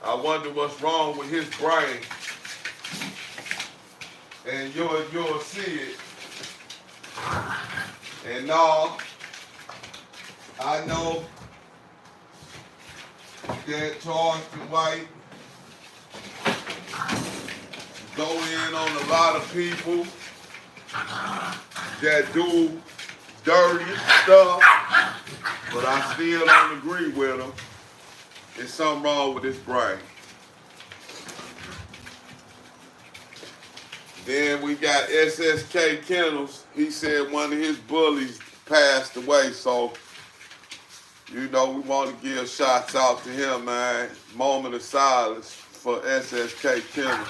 I wonder what's wrong with his brain. And you'll see it. And now, I know that Charleston White go in on a lot of people that do dirty stuff, but I still don't agree with him. There's something wrong with his brain. Then we got SSK Kennels. He said one of his bullies passed away, so you know we want to give shots out to him, man. Moment of silence for SSK Kennels.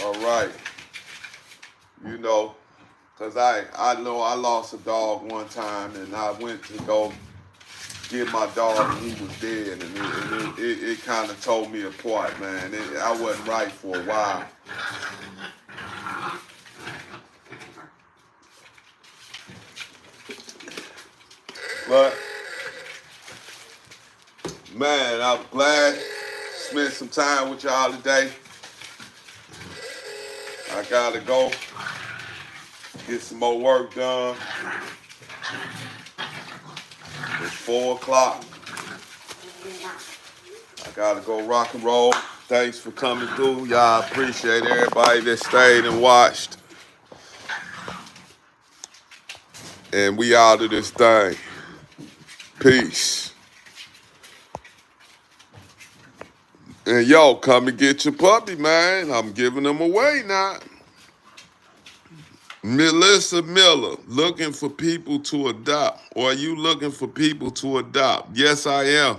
All right. You know, because I know I lost a dog one time, and I went to go get my dog, and he was dead, and it kind of tore me apart, man. I wasn't right for a while. But, man, I'm glad to spend some time with y'all today. I gotta go get some more work done. It's 4 o'clock. I gotta go rock and roll. Thanks for coming through. Y'all appreciate everybody that stayed and watched. And we out of this thing. Peace. And yo, come and get your puppy, man. I'm giving them away now. Melissa Miller, looking for people to adopt. Or are you looking for people to adopt? Yes, I am.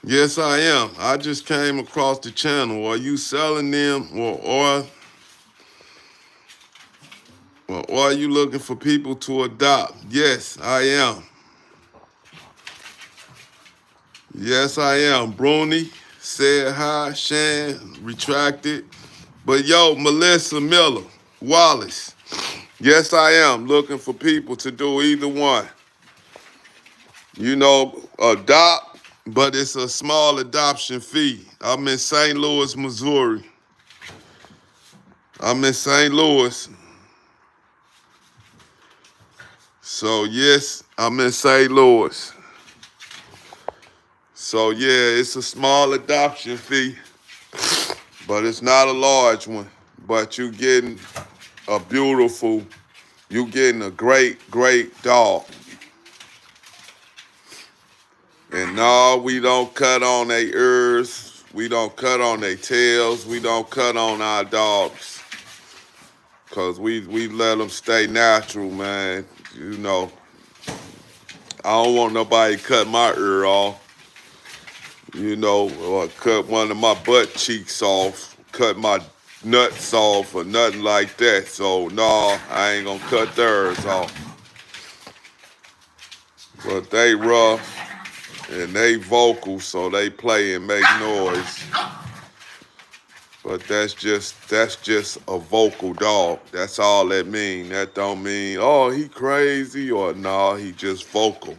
Yes, I am. I just came across the channel. Are you selling them or are you looking for people to adopt? Yes, I am. Yes, I am. Bruni said hi. Shan retracted. But yo, Melissa Miller, Wallace. Yes, I am looking for people to do either one. You know, adopt, but it's a small adoption fee. I'm in St. Louis, Missouri. I'm in St. Louis. So, yes, I'm in St. Louis. So, yeah, it's a small adoption fee, but it's not a large one. But you getting a beautiful, you getting a great, great dog. And no, we don't cut on their ears. We don't cut on their tails. We don't cut on our dogs. Because we let them stay natural, man. You know, I don't want nobody to cut my ear off. You know, or cut one of my butt cheeks off, cut my nuts off or nothing like that. So, no, I ain't going to cut theirs off. But they rough. And they vocal, so they play and make noise. But that's just a vocal dog. That's all that mean. That don't mean, oh, he crazy, or no, he just vocal.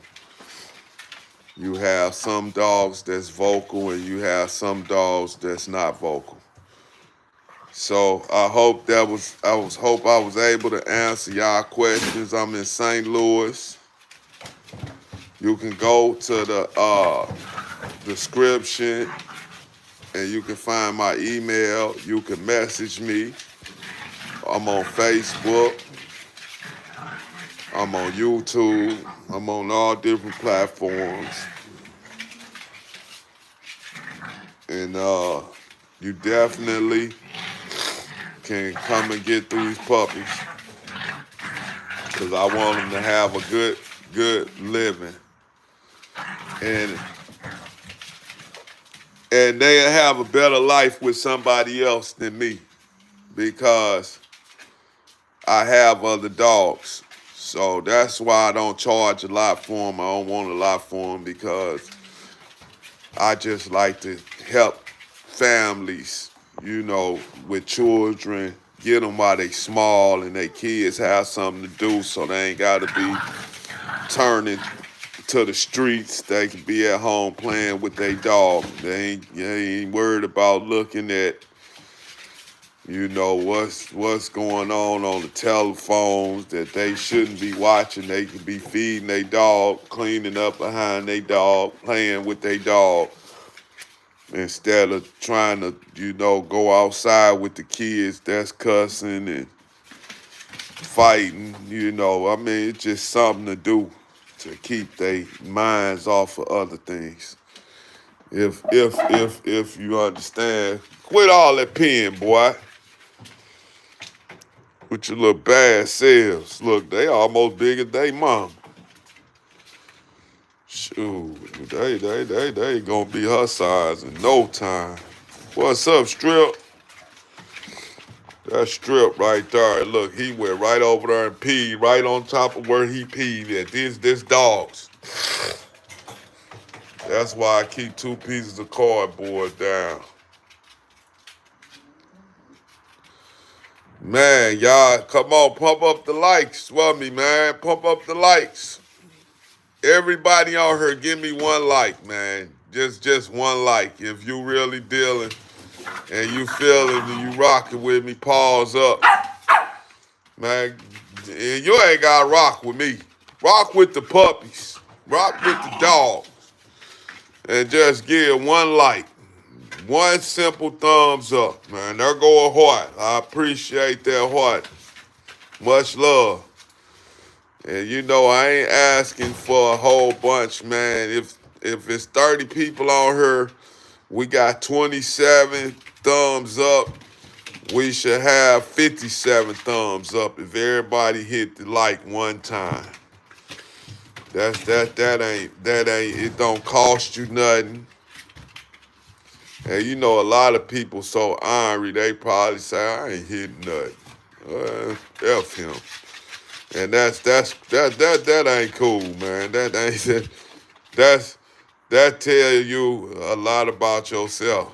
You have some dogs that's vocal, and you have some dogs that's not vocal. So I hope I was able to answer y'all questions. I'm in St. Louis. You can go to the description and you can find my email. You can message me. I'm on Facebook. I'm on YouTube. I'm on all different platforms. And you definitely can come and get these puppies, because I want them to have a good living. And they'll have a better life with somebody else than me, because I have other dogs. So that's why I don't charge a lot for them. I don't want a lot for them, because I just like to help families, you know, with children get them while they small and they kids have something to do so they ain't got to be turning to the streets. They can be at home playing with their dog. They ain't worried about looking at, what's going on the telephones that they shouldn't be watching. They can be feeding their dog, cleaning up behind their dog, playing with their dog, instead of trying to, go outside with the kids that's cussing and fighting. It's just something to do to keep their minds off of other things. If you understand, quit all that peeing, boy. With your little bad selves. Look, they almost big as they mom. Shoot, they gonna be her size in no time. What's up, Strip? That Strip right there. Look, he went right over there and peed right on top of where he peed at. This dog's. That's why I keep 2 pieces of cardboard down. Man, y'all, come on, pump up the likes. Swell me, man. Pump up the likes. Everybody on here, give me 1 like, man. Just 1 like. If you really dealing and you feeling and you rocking with me, pause up. Man, you ain't gotta rock with me. Rock with the puppies. Rock with the dogs. And just give 1 like. 1 simple thumbs up, man. There go a heart. I appreciate that heart. Much love. And I ain't asking for a whole bunch, man. If it's 30 people on here, we got 27 thumbs up. We should have 57 thumbs up if everybody hit the like 1 time. That ain't it don't cost you nothing. And a lot of people so ornery, they probably say, I ain't hitting nothing. F him. And that ain't cool, man. That tell you a lot about yourself.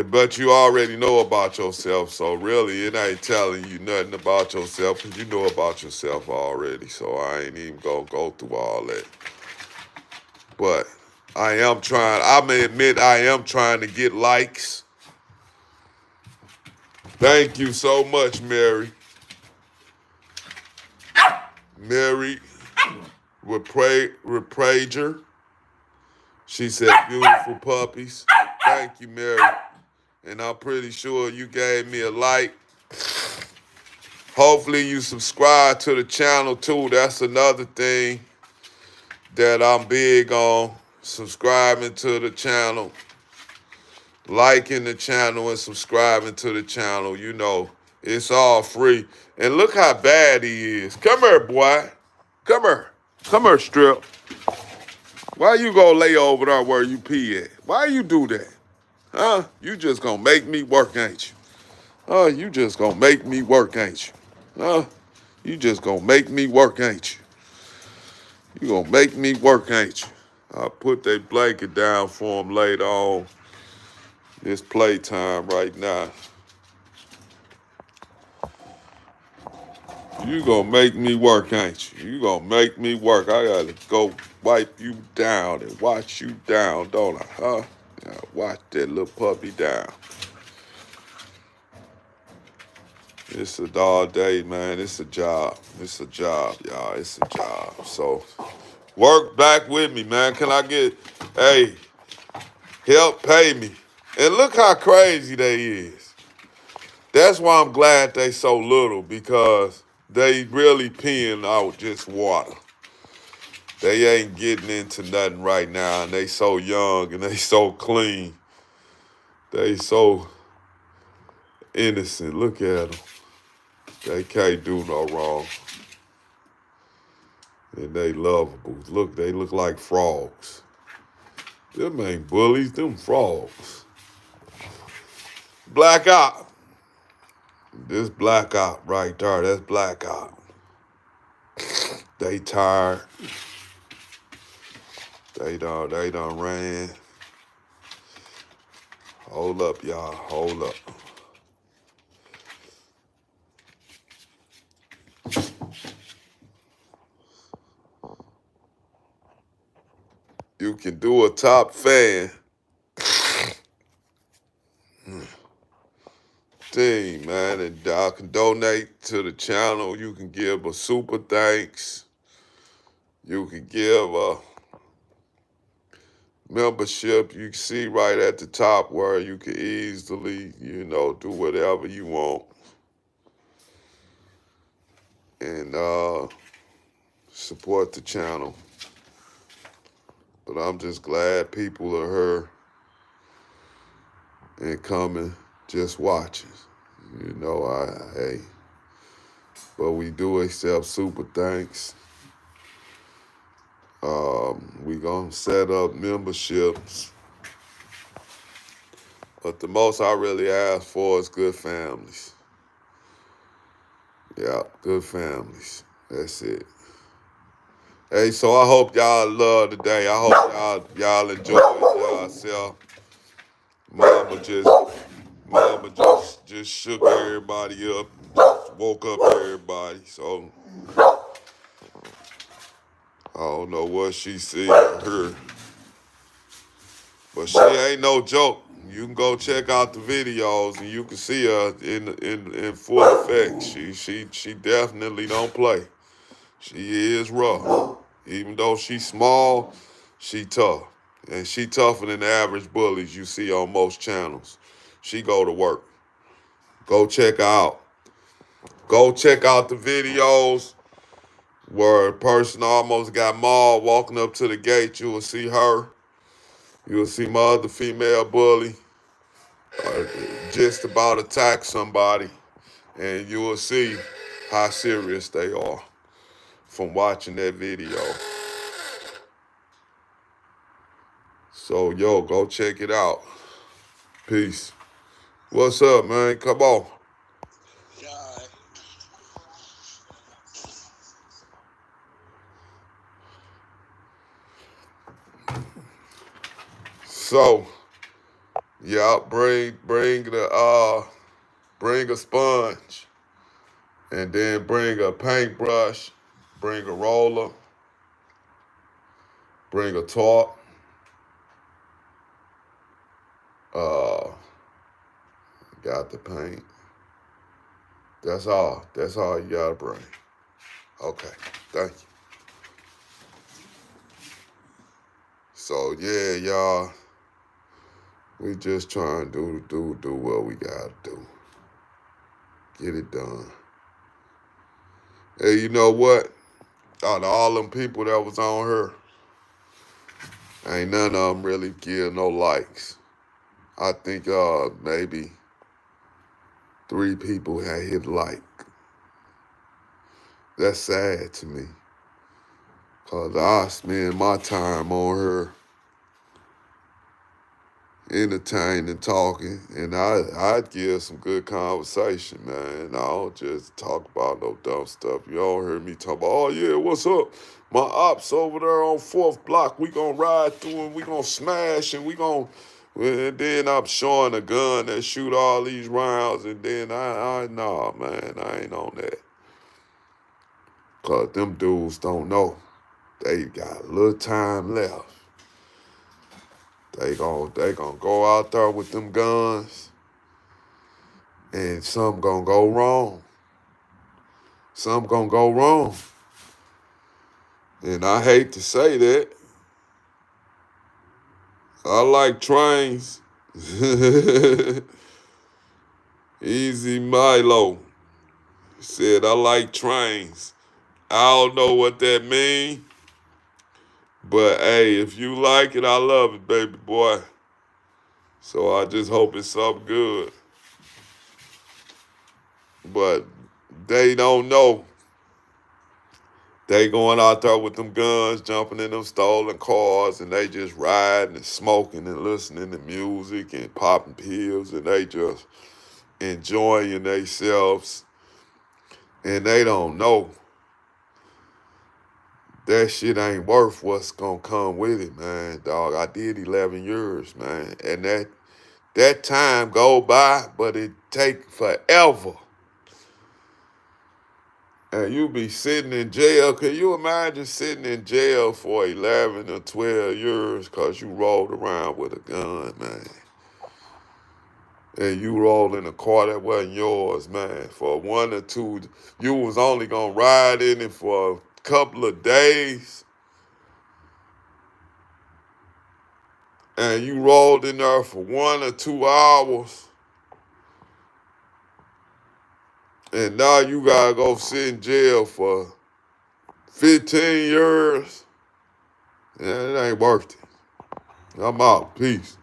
But you already know about yourself, so really it ain't telling you nothing about yourself because you know about yourself already. So I ain't even gonna go through all that. But I'm gonna admit I am trying to get likes. Thank you so much, Mary. Mary Reprager. She said, beautiful puppies. Thank you, Mary. And I'm pretty sure you gave me a like. Hopefully you subscribe to the channel too. That's another thing that I'm big on. Subscribing to the channel. Liking the channel and subscribing to the channel. It's all free. And look how bad he is. Come here, boy. Come here. Come here, Strip. Why you go lay over there where you pee at? Why you do that? Huh? You just gonna make me work, ain't you? Oh, you just gonna make me work, ain't you? Huh? You just gonna make me work, ain't you? You gonna make me work, ain't you? I'll put that blanket down for him later on. It's playtime right now. You gonna make me work, ain't you? You gonna make me work. I gotta go wipe you down and watch you down, don't I? Huh? Yeah, watch that little puppy down. It's a dog day, man. It's a job. It's a job, y'all. It's a job. So work back with me, man. Can I get, help pay me? And look how crazy they is. That's why I'm glad they so little, because they really peeing out just water. They ain't getting into nothing right now, and they so young and they so clean. They so innocent. Look at them. They can't do no wrong. And they lovable. Look, they look like frogs. Them ain't bullies, them frogs. Blackout. This blackout right there, that's blackout. They tired. They done ran. Hold up, y'all. Hold up. you can do a top fan thing, man, and I can donate to the channel. You can give a super thanks. You can give a membership. You can see right at the top where you can easily, do whatever you want. And support the channel. But I'm just glad people are here and coming, just watching. Hey. But we do accept super thanks. We gonna set up memberships. But the most I really ask for is good families. Yeah, good families. That's it. Hey, so I hope y'all love today. I hope y'all enjoy yourself. Mama just shook everybody up, just woke up everybody. So I don't know what she see or heard, but she ain't no joke. You can go check out the videos and you can see her in full effect. She definitely don't play. She is rough. Even though she's small, she tough. And she tougher than the average bullies you see on most channels. She go to work. Go check her out. Go check out the videos where a person almost got mauled walking up to the gate. You will see her. You will see my other female bully just about attack somebody. And you will see how serious they are from watching that video. So, yo, go check it out. Peace. What's up, man? Come on. So, yeah, bring a sponge, and then bring a paintbrush, bring a roller, bring a tarp. Got the paint. That's all. That's all you gotta bring. Okay, thank you. So yeah, y'all, we just trying to do what we gotta do. Get it done. Hey, you know what? Out of all them people that was on her, ain't none of them really give no likes. I think maybe 3 people had hit like. That's sad to me. Cause I spend my time on her entertaining, talking, and I'd give some good conversation, man. I don't just talk about no dumb stuff. You all heard me talk about, oh yeah, what's up? My ops over there on 4th block, we gonna ride through and we gonna smash and and then I'm showing a gun that shoot all these rounds, and then nah, man, I ain't on that. Cause them dudes don't know. They got a little time left. They gonna go out there with them guns, and some gonna go wrong. Some gonna go wrong. And I hate to say that. I like trains. Easy Milo said, I like trains. I don't know what that means, but hey, if you like it, I love it, baby boy. So I just hope it's something good. But they don't know. They going out there with them guns, jumping in them stolen cars, and they just riding and smoking and listening to music and popping pills, and they just enjoying themselves. And they don't know that shit ain't worth what's gonna come with it, man. Dog, I did 11 years, man. And that time go by, but it take forever. And you be sitting in jail. Can you imagine sitting in jail for 11 or 12 years because you rolled around with a gun, man? And you rolled in a car that wasn't yours, man. For 1 or 2, you was only going to ride in it for a couple of days. And you rolled in there for 1 or 2 hours. And now you got to go sit in jail for 15 years. Yeah, it ain't worth it. I'm out. Peace.